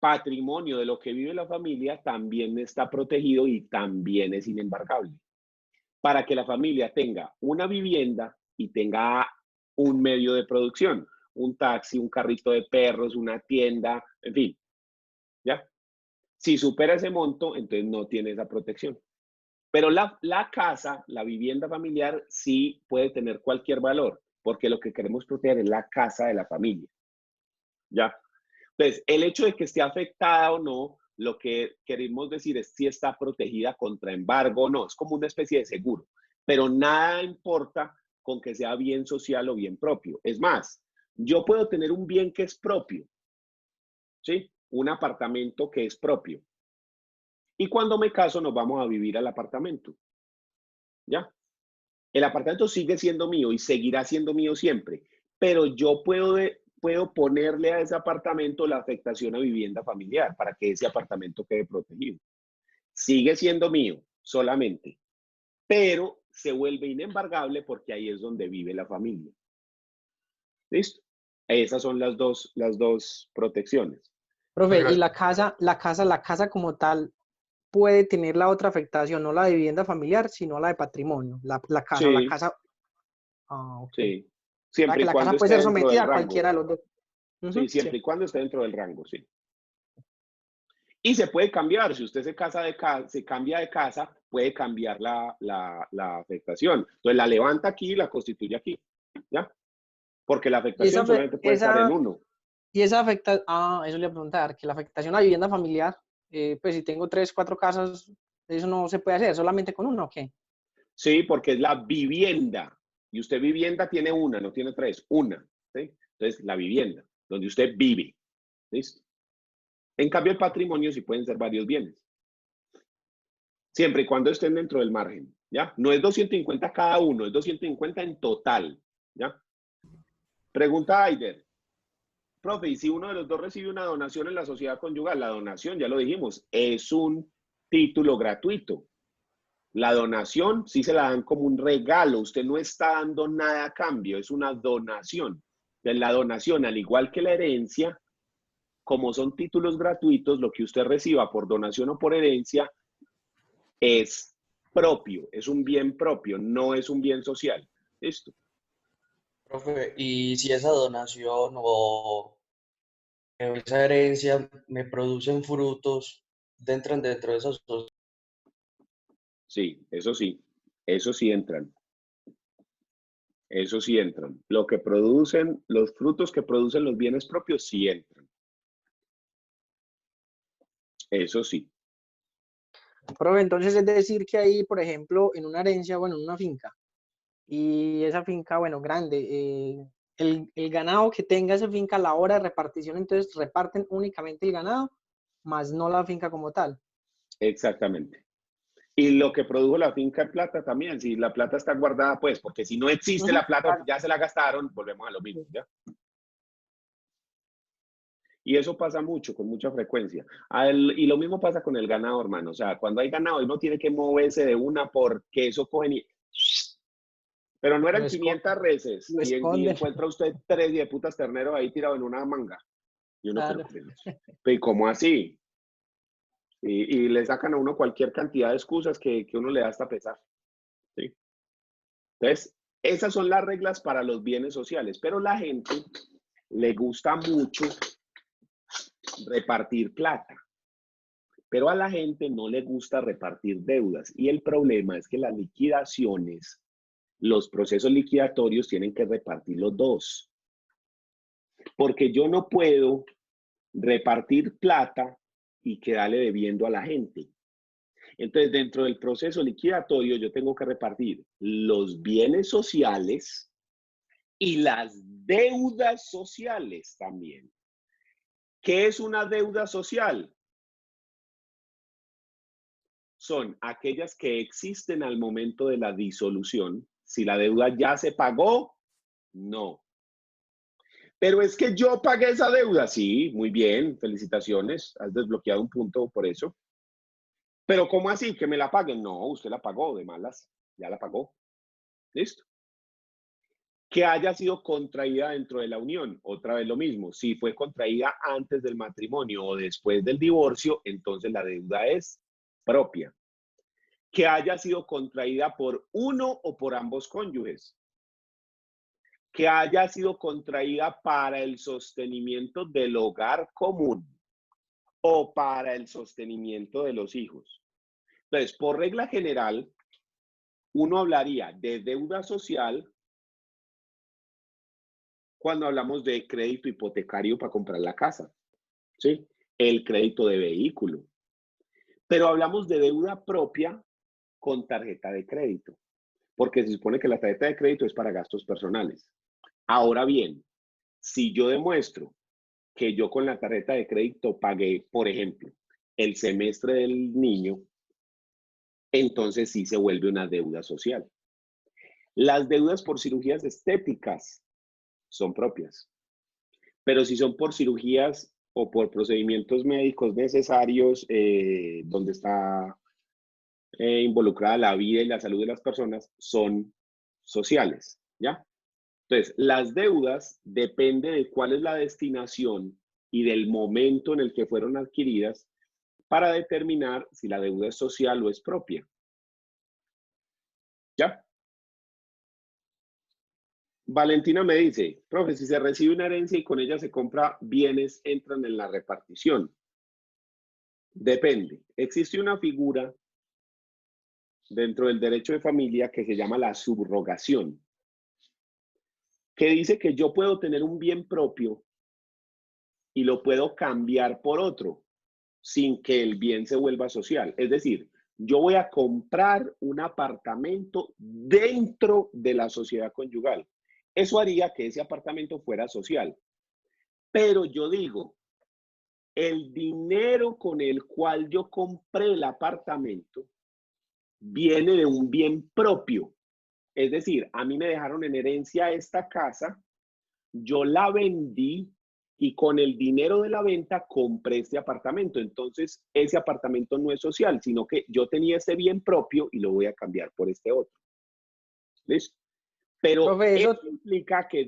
patrimonio de lo que vive la familia, también está protegido y también es inembargable. Para que la familia tenga una vivienda y tenga un medio de producción, un taxi, un carrito de perros, una tienda, en fin, ¿ya? Si supera ese monto, entonces no tiene esa protección. Pero la casa, la vivienda familiar, sí puede tener cualquier valor, porque lo que queremos proteger es la casa de la familia, ¿ya? Entonces, el hecho de que esté afectada o no, lo que queremos decir es si está protegida contra embargo o no. Es como una especie de seguro, pero nada importa con que sea bien social o bien propio. Es más, yo puedo tener un bien que es propio, ¿sí? Un apartamento que es propio. Y cuando me caso nos vamos a vivir al apartamento, ¿ya? El apartamento sigue siendo mío y seguirá siendo mío siempre, pero yo puedo ponerle a ese apartamento la afectación a vivienda familiar para que ese apartamento quede protegido. Sigue siendo mío solamente, pero se vuelve inembargable porque ahí es donde vive la familia. ¿Listo? Esas son las dos protecciones.
Profe, y la casa como tal puede tener la otra afectación, no la de vivienda familiar, sino la de patrimonio. La casa,
Sí.
la casa. Ah, ok.
Sí. Siempre y
La
cuando
casa puede
esté
ser
dentro
sometida
del
a
rango.
cualquiera de los dos.
Sí, siempre y cuando esté dentro del rango, sí. Y se puede cambiar, si usted se cambia de casa, puede cambiar la afectación. Entonces la levanta aquí y la constituye aquí, ¿ya? Porque la afectación solamente puede estar en uno.
Y esa afecta, eso le voy a preguntar, que la afectación a la vivienda familiar, pues si tengo 3, 4 casas, eso no se puede hacer, solamente con uno, ¿o qué?
Sí, porque es la vivienda. Y usted vivienda tiene una, no tiene tres, una. ¿Sí? Entonces, la vivienda, donde usted vive. ¿Listo? En cambio, el patrimonio sí pueden ser varios bienes. Siempre y cuando estén dentro del margen, ¿ya? No es 250 cada uno, es 250 en total, ¿ya? Pregunta Aider. Profe, ¿y si uno de los dos recibe una donación en la sociedad conyugal? La donación, ya lo dijimos, es un título gratuito. La donación sí se la dan como un regalo. Usted no está dando nada a cambio, es una donación. Entonces, la donación, al igual que la herencia, como son títulos gratuitos, lo que usted reciba por donación o por herencia es propio, es un bien propio, no es un bien social. ¿Listo?
Profe, y si esa donación o esa herencia me producen frutos, entran dentro de esos dos.
Sí, eso sí entran. Eso sí entran. Lo que producen, los frutos que producen los bienes propios sí entran. Eso sí.
Profe, entonces es decir que ahí, por ejemplo, en una herencia, bueno, en una finca, y esa finca, bueno, grande, el ganado que tenga esa finca a la hora de repartición, entonces reparten únicamente el ganado, más no la finca como tal.
Exactamente. Y lo que produjo la finca en plata también, si la plata está guardada, pues, porque si no existe la plata,
Claro.
ya se la gastaron, volvemos a lo mismo, ¿ya? Y eso pasa mucho, con mucha frecuencia. Y lo mismo pasa con el ganado, hermano. O sea, cuando hay ganado, uno tiene que moverse de una porque eso cogen y... Pero no eran 500 reses y encuentra usted 3 de putas terneros ahí tirados en una manga. Y uno,
Claro.
pero ¿cómo así? Y le sacan a uno cualquier cantidad de excusas que uno le da hasta pesar. ¿Sí? Entonces, esas son las reglas para los bienes sociales. Pero la gente le gusta mucho repartir plata. Pero a la gente no le gusta repartir deudas. Y el problema es que las liquidaciones, los procesos liquidatorios tienen que repartir los dos. Porque yo no puedo repartir plata y quedarle debiendo a la gente. Entonces, dentro del proceso liquidatorio, yo tengo que repartir los bienes sociales y las deudas sociales también. ¿Qué es una deuda social? Son aquellas que existen al momento de la disolución. Si la deuda ya se pagó, no. Pero es que yo pagué esa deuda. Sí, muy bien, felicitaciones. Has desbloqueado un punto por eso. Pero ¿cómo así? ¿Que me la paguen? No, usted la pagó de malas. Ya la pagó. ¿Listo? Que haya sido contraída dentro de la unión. Otra vez lo mismo. Si fue contraída antes del matrimonio o después del divorcio, entonces la deuda es propia. Que haya sido contraída por uno o por ambos cónyuges. Que haya sido contraída para el sostenimiento del hogar común o para el sostenimiento de los hijos. Entonces, por regla general, uno hablaría de deuda social cuando hablamos de crédito hipotecario para comprar la casa, ¿sí? El crédito de vehículo. Pero hablamos de deuda propia con tarjeta de crédito, porque se supone que la tarjeta de crédito es para gastos personales. Ahora bien, si yo demuestro que yo con la tarjeta de crédito pagué, por ejemplo, el semestre del niño, entonces sí se vuelve una deuda social. Las deudas por cirugías estéticas son propias, pero si son por cirugías o por procedimientos médicos necesarios, donde está involucrada la vida y la salud de las personas, son sociales, ¿ya? Entonces, las deudas depende de cuál es la destinación y del momento en el que fueron adquiridas para determinar si la deuda es social o es propia. ¿Ya? Valentina me dice, profe, si se recibe una herencia y con ella se compra bienes, entran en la repartición. Depende. Existe una figura dentro del derecho de familia que se llama la subrogación, que dice que yo puedo tener un bien propio y lo puedo cambiar por otro sin que el bien se vuelva social. Es decir, yo voy a comprar un apartamento dentro de la sociedad conyugal. Eso haría que ese apartamento fuera social. Pero yo digo, el dinero con el cual yo compré el apartamento viene de un bien propio. Es decir, a mí me dejaron en herencia esta casa, yo la vendí y con el dinero de la venta compré este apartamento. Entonces, ese apartamento no es social, sino que yo tenía ese bien propio y lo voy a cambiar por este otro. ¿Listo? Pero
Profe,
eso implica que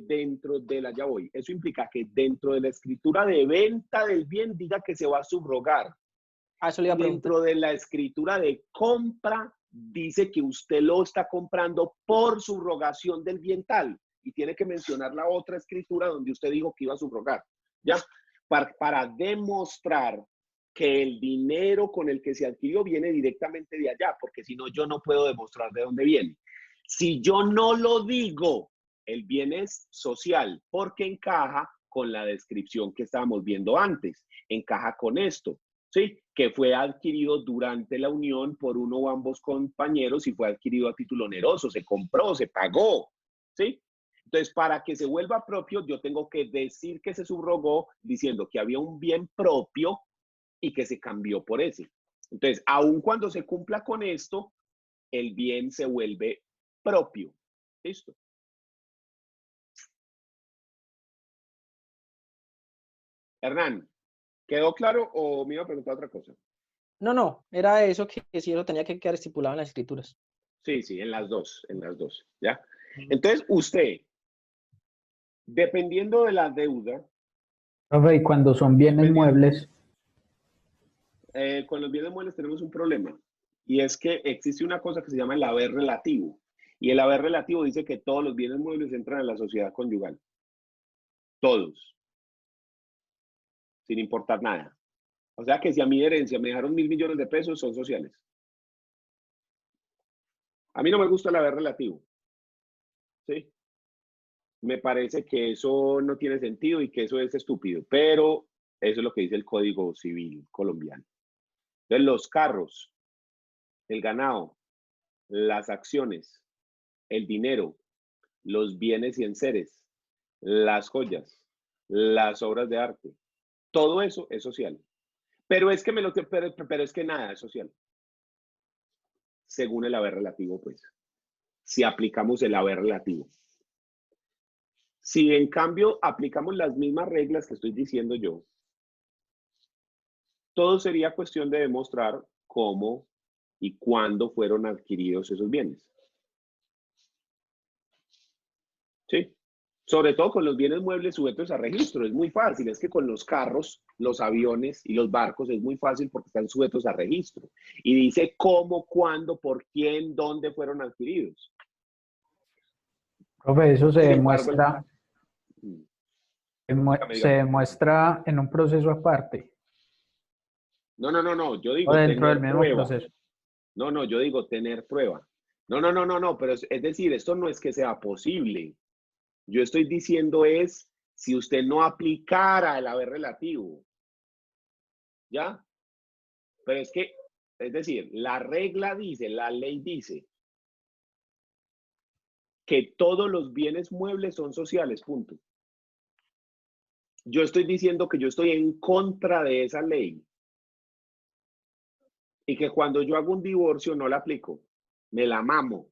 eso implica que dentro de la escritura de venta del bien diga que se va a subrogar.
Eso le iba a preguntar.
Dentro de la escritura de compra dice que usted lo está comprando por subrogación del bien tal y tiene que mencionar la otra escritura donde usted dijo que iba a subrogar, ¿ya? Para demostrar que el dinero con el que se adquirió viene directamente de allá, porque si no, yo no puedo demostrar de dónde viene. Si yo no lo digo, el bien es social, porque encaja con la descripción que estábamos viendo antes, encaja con esto, ¿sí? Que fue adquirido durante la unión por uno o ambos compañeros y fue adquirido a título oneroso, se compró, se pagó, ¿sí? Entonces, para que se vuelva propio, yo tengo que decir que se subrogó diciendo que había un bien propio y que se cambió por ese. Entonces, aun cuando se cumpla con esto, el bien se vuelve propio. ¿Listo? Hernán, ¿quedó claro o me iba a preguntar otra cosa?
No, era eso que sí lo tenía que quedar estipulado en las escrituras.
Sí, en las dos, ¿ya? Entonces, usted, dependiendo de la deuda...
Profe, y cuando son bienes muebles...
con los bienes muebles tenemos un problema, y es que existe una cosa que se llama el haber relativo, y el haber relativo dice que todos los bienes muebles entran en la sociedad conyugal. Todos. Sin importar nada. O sea que si a mi herencia me dejaron 1.000 millones de pesos, son sociales. A mí no me gusta el haber relativo. ¿Sí? Me parece que eso no tiene sentido y que eso es estúpido, pero eso es lo que dice el Código Civil colombiano. Entonces, los carros el ganado, las acciones, el dinero, los bienes y enseres, las joyas, las obras de arte, todo eso es social. Pero es que pero es que nada es social. Según el haber relativo, pues. Si aplicamos el haber relativo. Si en cambio aplicamos las mismas reglas que estoy diciendo yo, todo sería cuestión de demostrar cómo y cuándo fueron adquiridos esos bienes. ¿Sí? Sobre todo con los bienes muebles sujetos a registro. Es muy fácil. Es que con los carros, los aviones y los barcos es muy fácil porque están sujetos a registro. Y dice cómo, cuándo, por quién, dónde fueron adquiridos.
Profe, eso se
Sin embargo,
demuestra,
dígame,
se
dígame.
demuestra en un proceso aparte
No. Yo
o
digo
dentro del
tener
mismo
prueba.
proceso.
No, yo digo tener prueba. No, pero es decir, esto no es que sea posible. Yo estoy diciendo es si usted no aplicara el haber relativo. ¿Ya? Pero es decir, la regla dice, la ley dice que todos los bienes muebles son sociales, punto. Yo estoy diciendo que yo estoy en contra de esa ley y que cuando yo hago un divorcio no la aplico, me la mamo.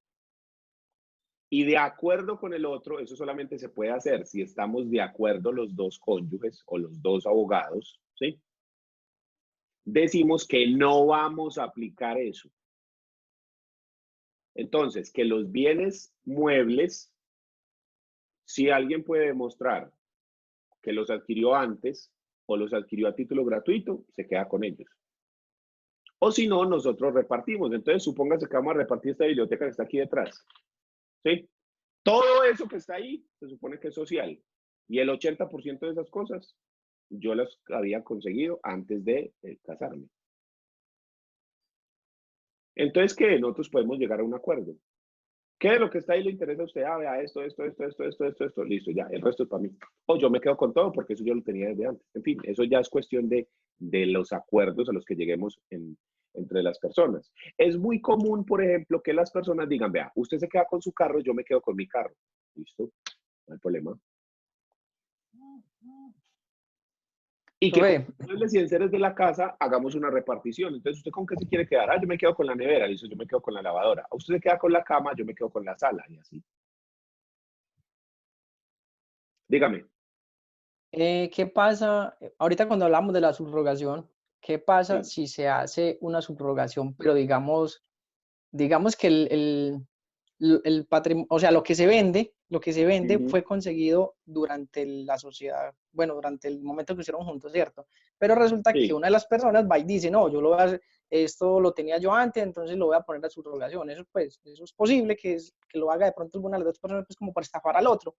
Y de acuerdo con el otro, eso solamente se puede hacer si estamos de acuerdo los dos cónyuges o los dos abogados, ¿sí? Decimos que no vamos a aplicar eso. Entonces, que los bienes muebles, si alguien puede demostrar que los adquirió antes o los adquirió a título gratuito, se queda con ellos. O si no, nosotros repartimos. Entonces, supóngase que vamos a repartir esta biblioteca que está aquí detrás. ¿Sí? Todo eso que está ahí se supone que es social. Y el 80% de esas cosas yo las había conseguido antes de casarme. Entonces, ¿qué? Nosotros podemos llegar a un acuerdo. ¿Qué de lo que está ahí le interesa a usted? Ah, vea esto. Listo, ya, el resto es para mí. O yo me quedo con todo porque eso yo lo tenía desde antes. En fin, eso ya es cuestión de los acuerdos a los que lleguemos entre las personas. Es muy común, por ejemplo, que las personas digan, vea, usted se queda con su carro, yo me quedo con mi carro. Listo, no hay problema. Y que con los muebles y enseres de la casa hagamos una repartición. Entonces, ¿usted con qué se quiere quedar? Ah, yo me quedo con la nevera, listo, yo me quedo con la lavadora. Usted se queda con la cama, yo me quedo con la sala, y así. Dígame.
¿Qué pasa? Ahorita cuando hablamos de la subrogación, ¿qué pasa
Sí.
si se hace una subrogación, pero digamos que el patrimonio, o sea, lo que se vende fue conseguido durante la sociedad, bueno, durante el momento que estuvieron juntos, ¿cierto? Pero resulta que una de las personas va y dice, no, yo lo voy a hacer, esto lo tenía yo antes, entonces lo voy a poner a subrogación. Eso es posible que lo haga de pronto alguna de las dos personas, pues como para estafar al otro.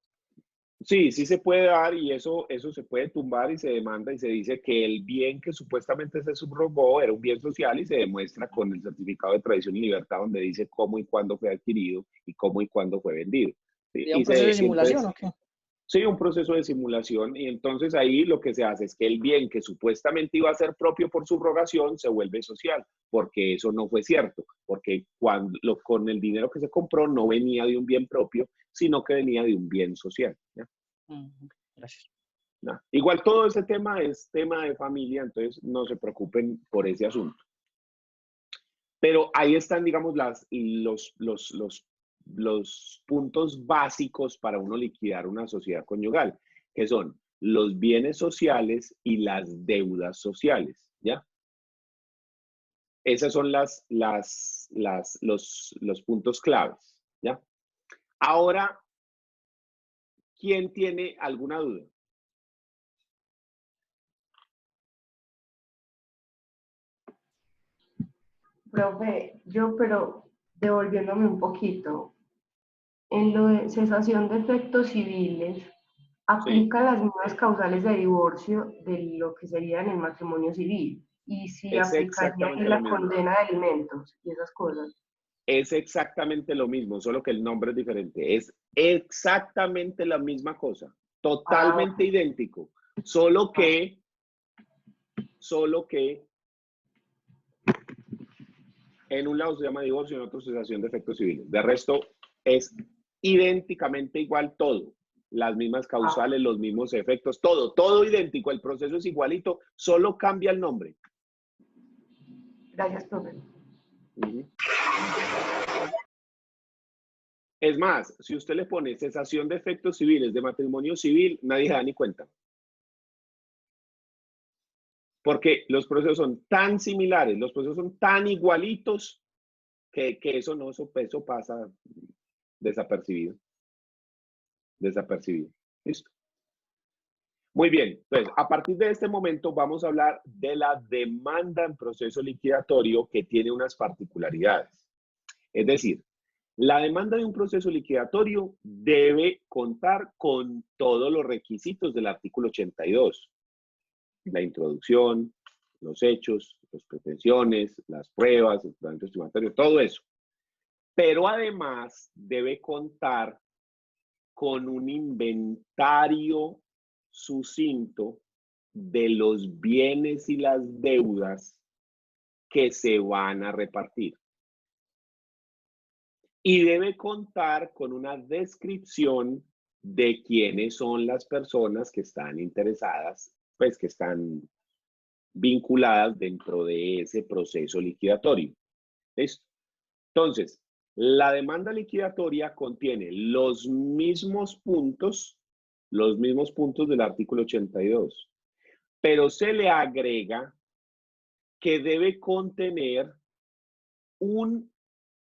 Sí se puede dar y eso se puede tumbar y se demanda y se dice que el bien que supuestamente se subrogó era un bien social y se demuestra con el certificado de tradición y libertad donde dice cómo y cuándo fue adquirido y cómo y cuándo fue vendido. ¿Sí?
¿Sería un proceso de simulación o qué?
Sí, un proceso de simulación y entonces ahí lo que se hace es que el bien que supuestamente iba a ser propio por subrogación se vuelve social, porque eso no fue cierto, porque con el dinero que se compró no venía de un bien propio, sino que venía de un bien social. ¿Ya?
Gracias.
No. Igual todo ese tema es tema de familia, entonces no se preocupen por ese asunto. Pero ahí están, digamos, los puntos básicos para uno liquidar una sociedad conyugal, que son los bienes sociales y las deudas sociales, ¿ya? Esos son los puntos claves, ¿ya? Ahora, ¿quién tiene alguna duda?
Profe, pero devolviéndome un poquito, en lo de cesación de efectos civiles, aplica las mismas causales de divorcio de lo que sería en el matrimonio civil. Y si
Es
aplicaría ahí
exactamente
la
lo mismo.
condena de alimentos y esas cosas.
Es exactamente lo mismo, solo que el nombre es diferente. Es exactamente la misma cosa, totalmente idéntico, solo que En un lado se llama divorcio, en otro cesación de efectos civiles. De resto, es idénticamente igual todo. Las mismas causales, los mismos efectos, todo idéntico. El proceso es igualito, solo cambia el nombre.
Gracias, profe.
Es más, si usted le pone cesación de efectos civiles de matrimonio civil, nadie se da ni cuenta. Porque los procesos son tan similares, los procesos son tan igualitos que eso pasa desapercibido. Desapercibido. ¿Listo? Muy bien. Entonces, a partir de este momento vamos a hablar de la demanda en proceso liquidatorio que tiene unas particularidades. Es decir, la demanda de un proceso liquidatorio debe contar con todos los requisitos del artículo 82. La introducción, los hechos, las pretensiones, las pruebas, el fundamento estimatorio, todo eso. Pero además debe contar con un inventario sucinto de los bienes y las deudas que se van a repartir. Y debe contar con una descripción de quiénes son las personas que están interesadas, pues que están vinculadas dentro de ese proceso liquidatorio. ¿Listo? Entonces, la demanda liquidatoria contiene los mismos puntos del artículo 82, pero se le agrega que debe contener un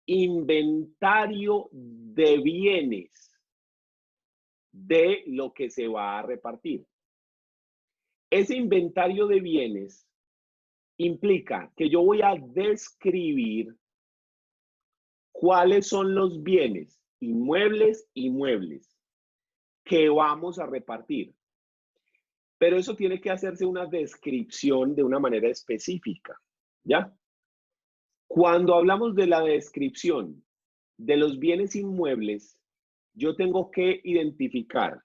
inventario de bienes de lo que se va a repartir. Ese inventario de bienes implica que yo voy a describir cuáles son los bienes inmuebles que vamos a repartir. Pero eso tiene que hacerse una descripción de una manera específica, ¿ya? Cuando hablamos de la descripción de los bienes inmuebles, yo tengo que identificar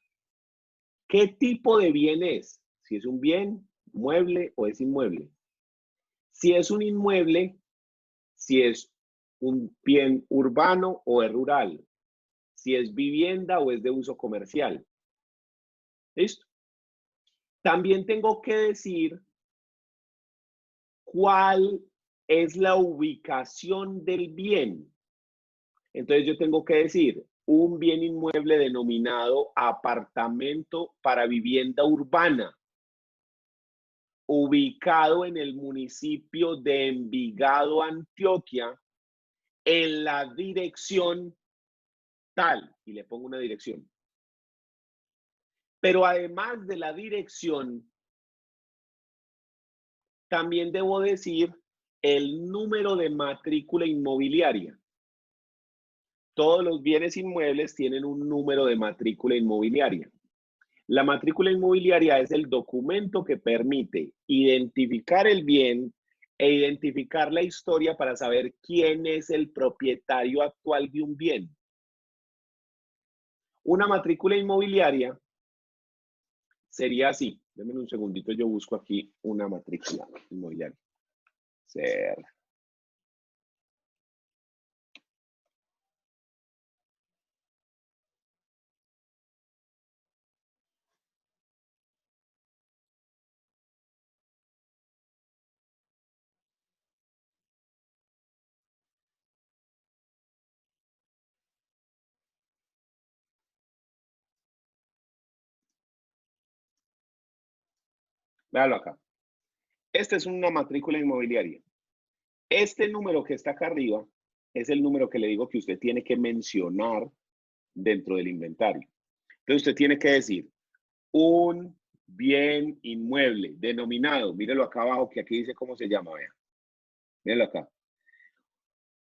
qué tipo de bien es, si es un bien mueble o es inmueble. Si es un inmueble, si es un bien urbano o es rural, si es vivienda o es de uso comercial. ¿Listo? También tengo que decir cuál es la ubicación del bien. Entonces yo tengo que decir un bien inmueble denominado apartamento para vivienda urbana, ubicado en el municipio de Envigado, Antioquia, en la dirección tal, y le pongo una dirección. Pero además de la dirección, también debo decir el número de matrícula inmobiliaria. Todos los bienes inmuebles tienen un número de matrícula inmobiliaria. La matrícula inmobiliaria es el documento que permite identificar el bien e identificar la historia para saber quién es el propietario actual de un bien. Una matrícula inmobiliaria sería así. Denme un segundito, yo busco aquí una matrícula inmobiliaria. Véalo acá. Esta es una matrícula inmobiliaria. Este número que está acá arriba es el número que le digo que usted tiene que mencionar dentro del inventario. Entonces usted tiene que decir un bien inmueble denominado, mírelo acá abajo que aquí dice cómo se llama, vea. Mírelo acá.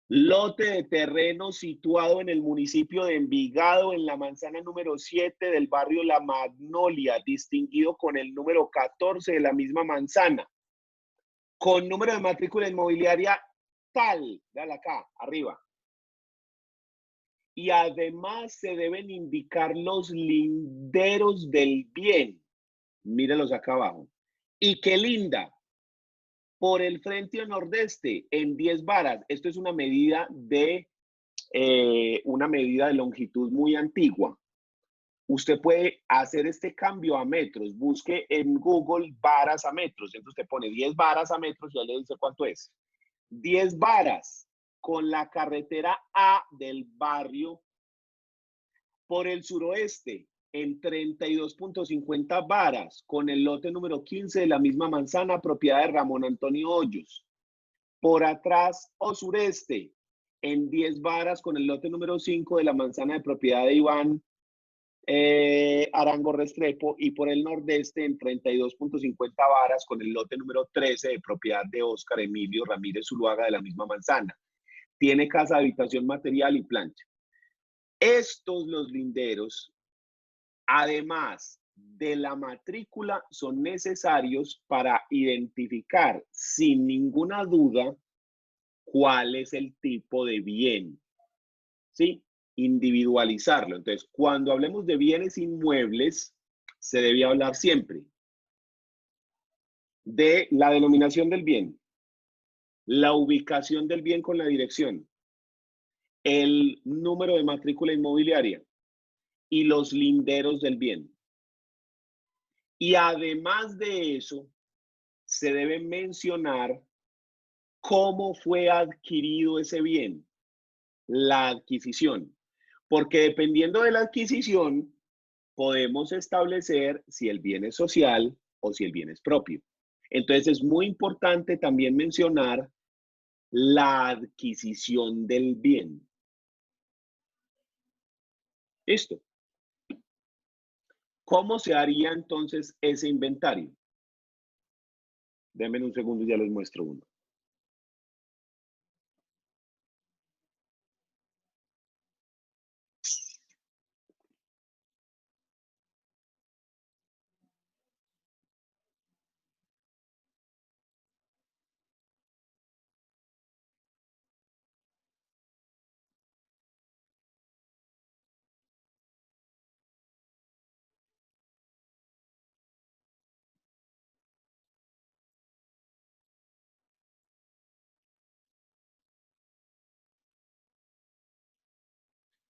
Lote de terreno situado en el municipio de Envigado, en la manzana número 7 del barrio La Magnolia, distinguido con el número 14 de la misma manzana, con número de matrícula inmobiliaria tal, dale acá, arriba. Y además se deben indicar los linderos del bien. Mírenlos acá abajo. Y qué linda. por el frente o nordeste en 10 varas. Esto es una medida de longitud muy antigua. Usted puede hacer este cambio a metros. Busque en Google varas a metros. Entonces usted pone 10 varas a metros y ya le dice cuánto es. 10 varas con la carretera A del barrio por el suroeste en 32.50 varas con el lote número 15 de la misma manzana, propiedad de Ramón Antonio Hoyos. Por atrás o sureste en 10 varas con el lote número 5 de la manzana de propiedad de Iván Arango Restrepo, y por el nordeste en 32.50 varas con el lote número 13 de propiedad de Óscar Emilio Ramírez Zuluaga de la misma manzana. Tiene casa, habitación, material y plancha. Estos los linderos, además de la matrícula, son necesarios para identificar sin ninguna duda cuál es el tipo de bien, ¿sí? Individualizarlo. Entonces, cuando hablemos de bienes inmuebles, se debe hablar siempre de la denominación del bien, la ubicación del bien con la dirección, el número de matrícula inmobiliaria y los linderos del bien. Y además de eso, se debe mencionar cómo fue adquirido ese bien, la adquisición. Porque dependiendo de la adquisición, podemos establecer si el bien es social o si el bien es propio. Entonces es muy importante también mencionar la adquisición del bien. ¿Listo? ¿Cómo se haría entonces ese inventario? Denme un segundo y ya les muestro uno.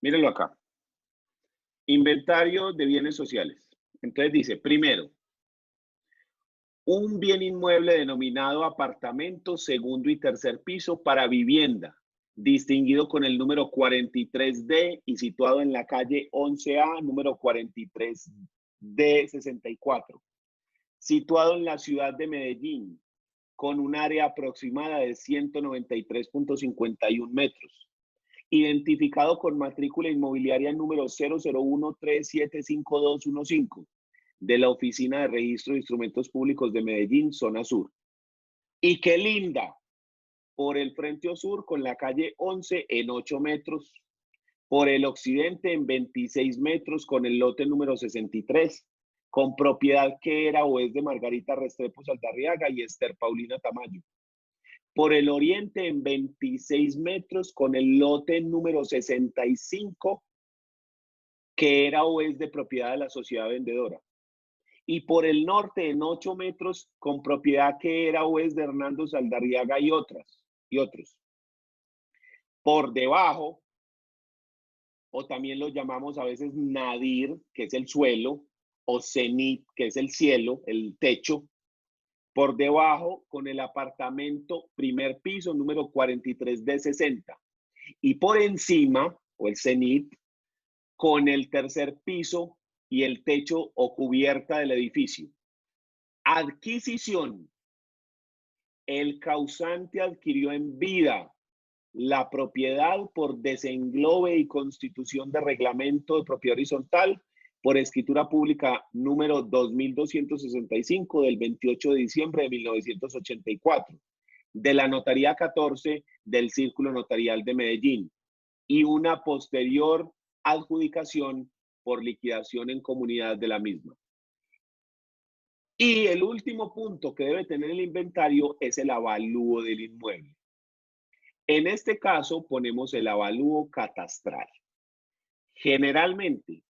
Mírenlo acá. Inventario de bienes sociales. Entonces dice, primero, un bien inmueble denominado apartamento, segundo y tercer piso para vivienda, distinguido con el número 43D y situado en la calle 11A, número 43D64. Situado en la ciudad de Medellín, con un área aproximada de 193.51 metros. Identificado con matrícula inmobiliaria número 001375215 de la Oficina de Registro de Instrumentos Públicos de Medellín, zona sur. Y que linda por el frente o sur con la calle 11 en 8 metros, por el occidente en 26 metros con el lote número 63, con propiedad que era o es de Margarita Restrepo Saldarriaga y Esther Paulina Tamayo. Por el oriente en 26 metros con el lote número 65, que era o es de propiedad de la sociedad vendedora. Y por el norte en 8 metros con propiedad que era o es de Hernando Saldarriaga y otros. Por debajo, o también lo llamamos a veces nadir, que es el suelo, o cenit, que es el cielo, el techo. Por debajo, con el apartamento primer piso, número 43D60. Y por encima, o el cenit, con el tercer piso y el techo o cubierta del edificio. Adquisición. El causante adquirió en vida la propiedad por desenglobe y constitución de reglamento de propiedad horizontal por escritura pública número 2265 del 28 de diciembre de 1984, de la Notaría 14 del Círculo Notarial de Medellín, y una posterior adjudicación por liquidación en comunidad de la misma. Y el último punto que debe tener el inventario es el avalúo del inmueble. En este caso ponemos el avalúo catastral. Generalmente,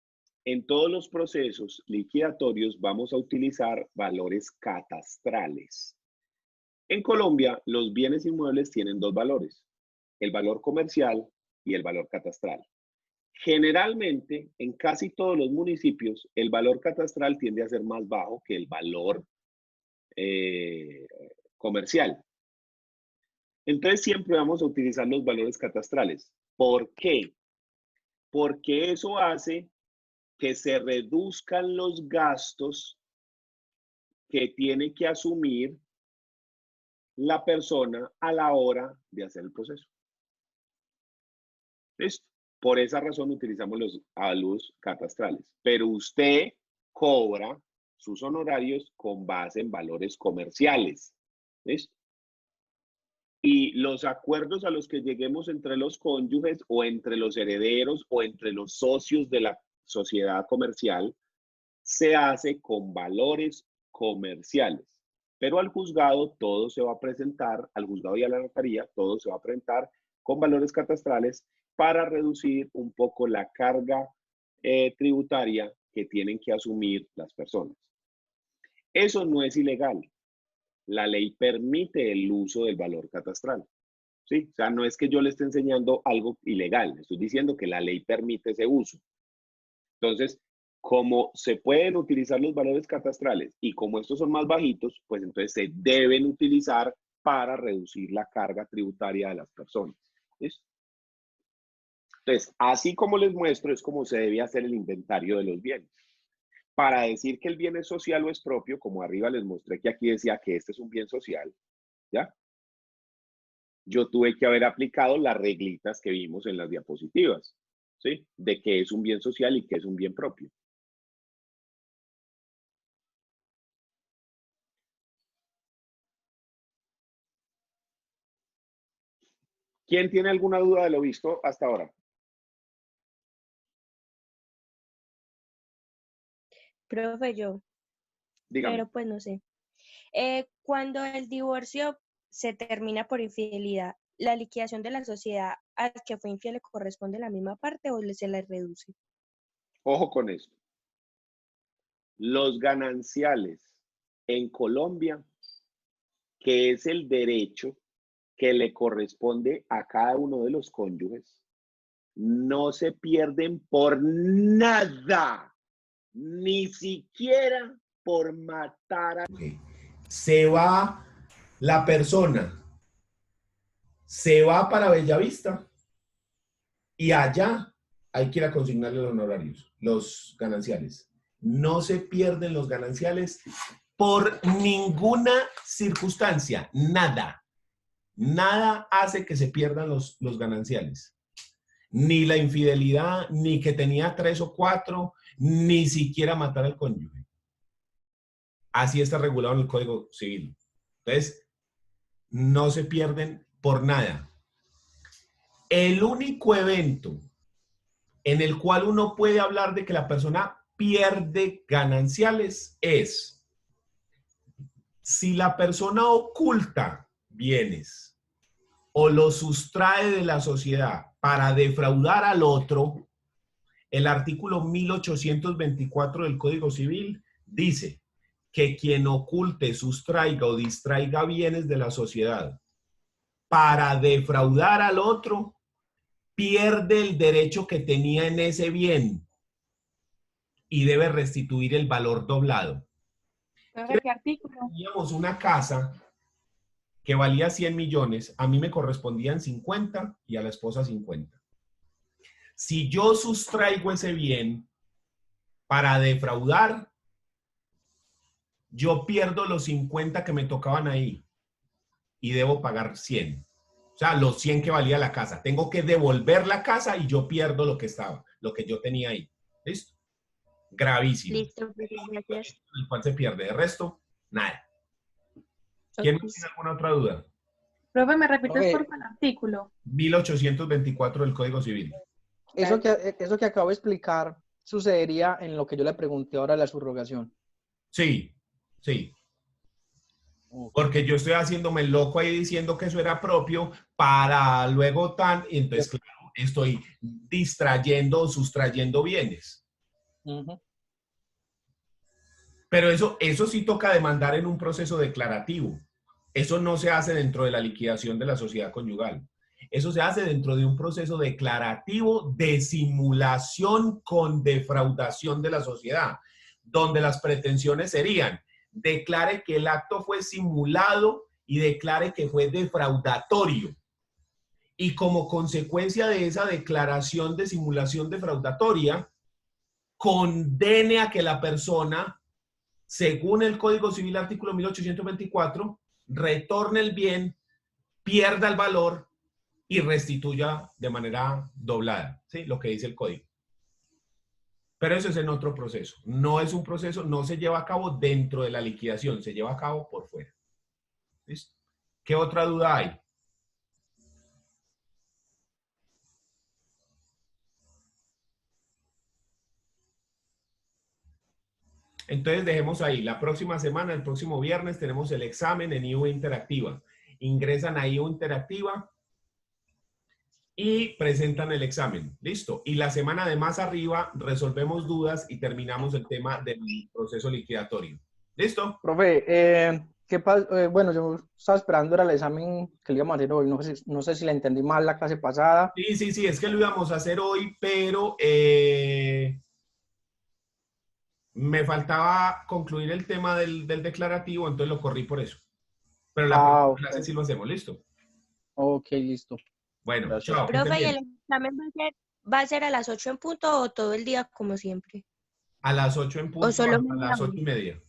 en todos los procesos liquidatorios vamos a utilizar valores catastrales. En Colombia, los bienes inmuebles tienen dos valores, el valor comercial y el valor catastral. Generalmente, en casi todos los municipios, el valor catastral tiende a ser más bajo que el valor comercial. Entonces, siempre vamos a utilizar los valores catastrales. ¿Por qué? Porque eso hace que se reduzcan los gastos que tiene que asumir la persona a la hora de hacer el proceso. ¿Listo? Por esa razón utilizamos los ALUs catastrales. Pero usted cobra sus honorarios con base en valores comerciales. ¿Listo? Y los acuerdos a los que lleguemos entre los cónyuges o entre los herederos o entre los socios de la sociedad comercial se hace con valores comerciales. Pero al juzgado todo se va a presentar, al juzgado y a la notaría, todo se va a presentar con valores catastrales para reducir un poco la carga tributaria que tienen que asumir las personas. Eso no es ilegal. La ley permite el uso del valor catastral. ¿Sí? O sea, no es que yo le esté enseñando algo ilegal, estoy diciendo que la ley permite ese uso. Entonces, como se pueden utilizar los valores catastrales y como estos son más bajitos, pues entonces se deben utilizar para reducir la carga tributaria de las personas. ¿Listo? Entonces, así como les muestro, es como se debe hacer el inventario de los bienes. Para decir que el bien es social o es propio, como arriba les mostré que aquí decía que este es un bien social, ¿ya? Yo tuve que haber aplicado las reglitas que vimos en las diapositivas, ¿sí? De qué es un bien social y qué es un bien propio. ¿Quién tiene alguna duda de lo visto hasta ahora?
Profe, yo,
Dígame.
pero pues no sé. Cuando el divorcio se termina por infidelidad, ¿la liquidación de la sociedad al que fue infiel le corresponde la misma parte o se le reduce?
Ojo con esto. Los gananciales en Colombia, que es el derecho que le corresponde a cada uno de los cónyuges, no se pierden por nada, ni siquiera por matar a...
Se va la persona, se va para Bellavista y allá hay que ir a consignarle los honorarios, los gananciales. No se pierden los gananciales por ninguna circunstancia, nada. Nada hace que se pierdan los gananciales. Ni la infidelidad, ni que tenía 3 o 4, ni siquiera matar al cónyuge. Así está regulado en el Código Civil. Entonces, no se pierden por nada. El único evento en el cual uno puede hablar de que la persona pierde gananciales es si la persona oculta bienes o los sustrae de la sociedad para defraudar al otro. El artículo 1824 del Código Civil dice que quien oculte, sustraiga o distraiga bienes de la sociedad para defraudar al otro, pierde el derecho que tenía en ese bien y debe restituir el valor doblado.
¿Qué artículo?
Teníamos una casa que valía 100 millones, a mí me correspondían 50 y a la esposa 50. Si yo sustraigo ese bien para defraudar, yo pierdo los 50 que me tocaban ahí y debo pagar 100. O sea, los 100 que valía la casa. Tengo que devolver la casa y yo pierdo lo que estaba, lo que yo tenía ahí. ¿Listo? Gravísimo.
Listo, gracias.
El cual se pierde. De resto, nada. ¿Quién tiene alguna otra duda?
Profe, ¿me repites por el artículo?
1824 del Código Civil.
Eso que acabo de explicar sucedería en lo que yo le pregunté ahora de la subrogación.
Sí, sí. Porque yo estoy haciéndome loco ahí diciendo que eso era propio para luego entonces claro, estoy distrayendo o sustrayendo bienes. Pero eso sí toca demandar en un proceso declarativo. Eso no se hace dentro de la liquidación de la sociedad conyugal. Eso se hace dentro de un proceso declarativo de simulación con defraudación de la sociedad, donde las pretensiones serían: declare que el acto fue simulado y declare que fue defraudatorio. Y como consecuencia de esa declaración de simulación defraudatoria, condene a que la persona, según el Código Civil artículo 1824, retorne el bien, pierda el valor y restituya de manera doblada, ¿sí? Lo que dice el código. Pero eso es en otro proceso. No es un proceso, no se lleva a cabo dentro de la liquidación, se lleva a cabo por fuera. ¿Listo? ¿Qué otra duda hay? Entonces dejemos ahí. La próxima semana, el próximo viernes, tenemos el examen en IU Interactiva. Ingresan a IU Interactiva y presentan el examen. Listo. Y la semana de más arriba resolvemos dudas y terminamos el tema del proceso liquidatorio. ¿Listo?
Profe, ¿qué pasa? Bueno, yo estaba esperando era el examen que le íbamos a hacer hoy. No sé si le entendí mal la clase pasada.
Sí, es que lo íbamos a hacer hoy, pero me faltaba concluir el tema del declarativo, entonces lo corrí por eso. Pero la próxima clase sí lo hacemos, ¿listo?
Ok, listo.
Bueno,
gracias.
chao. que estén
Profe, ¿y el
bien.
examen va a ser a las 8 en punto o todo el día como siempre?
A las 8 en punto,
¿O solo
hasta
media
las
hora?
8:30.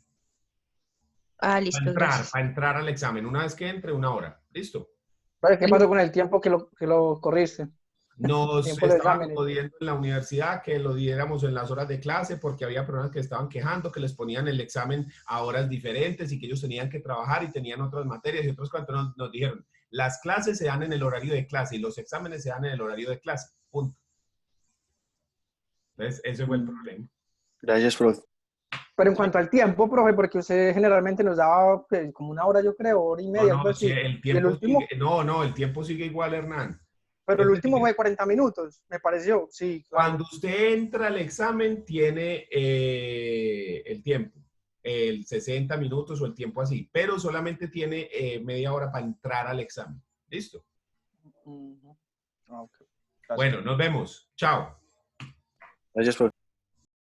Ah, listo, gracias.
Para entrar al examen. Una vez que entre, 1 hora. ¿Listo?
Profe, ¿qué pasó con el tiempo que lo corriste?
Nos
Tiempo de
estaban
exámenes.
jodiendo en la universidad que lo diéramos en las horas de clase porque había personas que estaban quejando que les ponían el examen a horas diferentes y que ellos tenían que trabajar y tenían otras materias y otros cuantos nos dijeron: las clases se dan en el horario de clase y los exámenes se dan en el horario de clase. Punto. Entonces, ese fue el problema.
Gracias, profe.
Pero en cuanto al tiempo, profe, porque usted generalmente nos daba pues, como 1 hora, yo creo, 1 hora y media, algo
Sí,
así.
el
Y el
tiempo
último,
sigue, el tiempo sigue igual, Hernán.
pero
Es
el último
decir,
fue 40 minutos, me pareció. Sí, claro.
cuando usted entra al examen, tiene el tiempo, el 60 minutos o el tiempo así, pero solamente tiene media hora para entrar al examen. ¿Listo?
Okay.
Bueno, nos vemos. Chao.
Gracias, profe.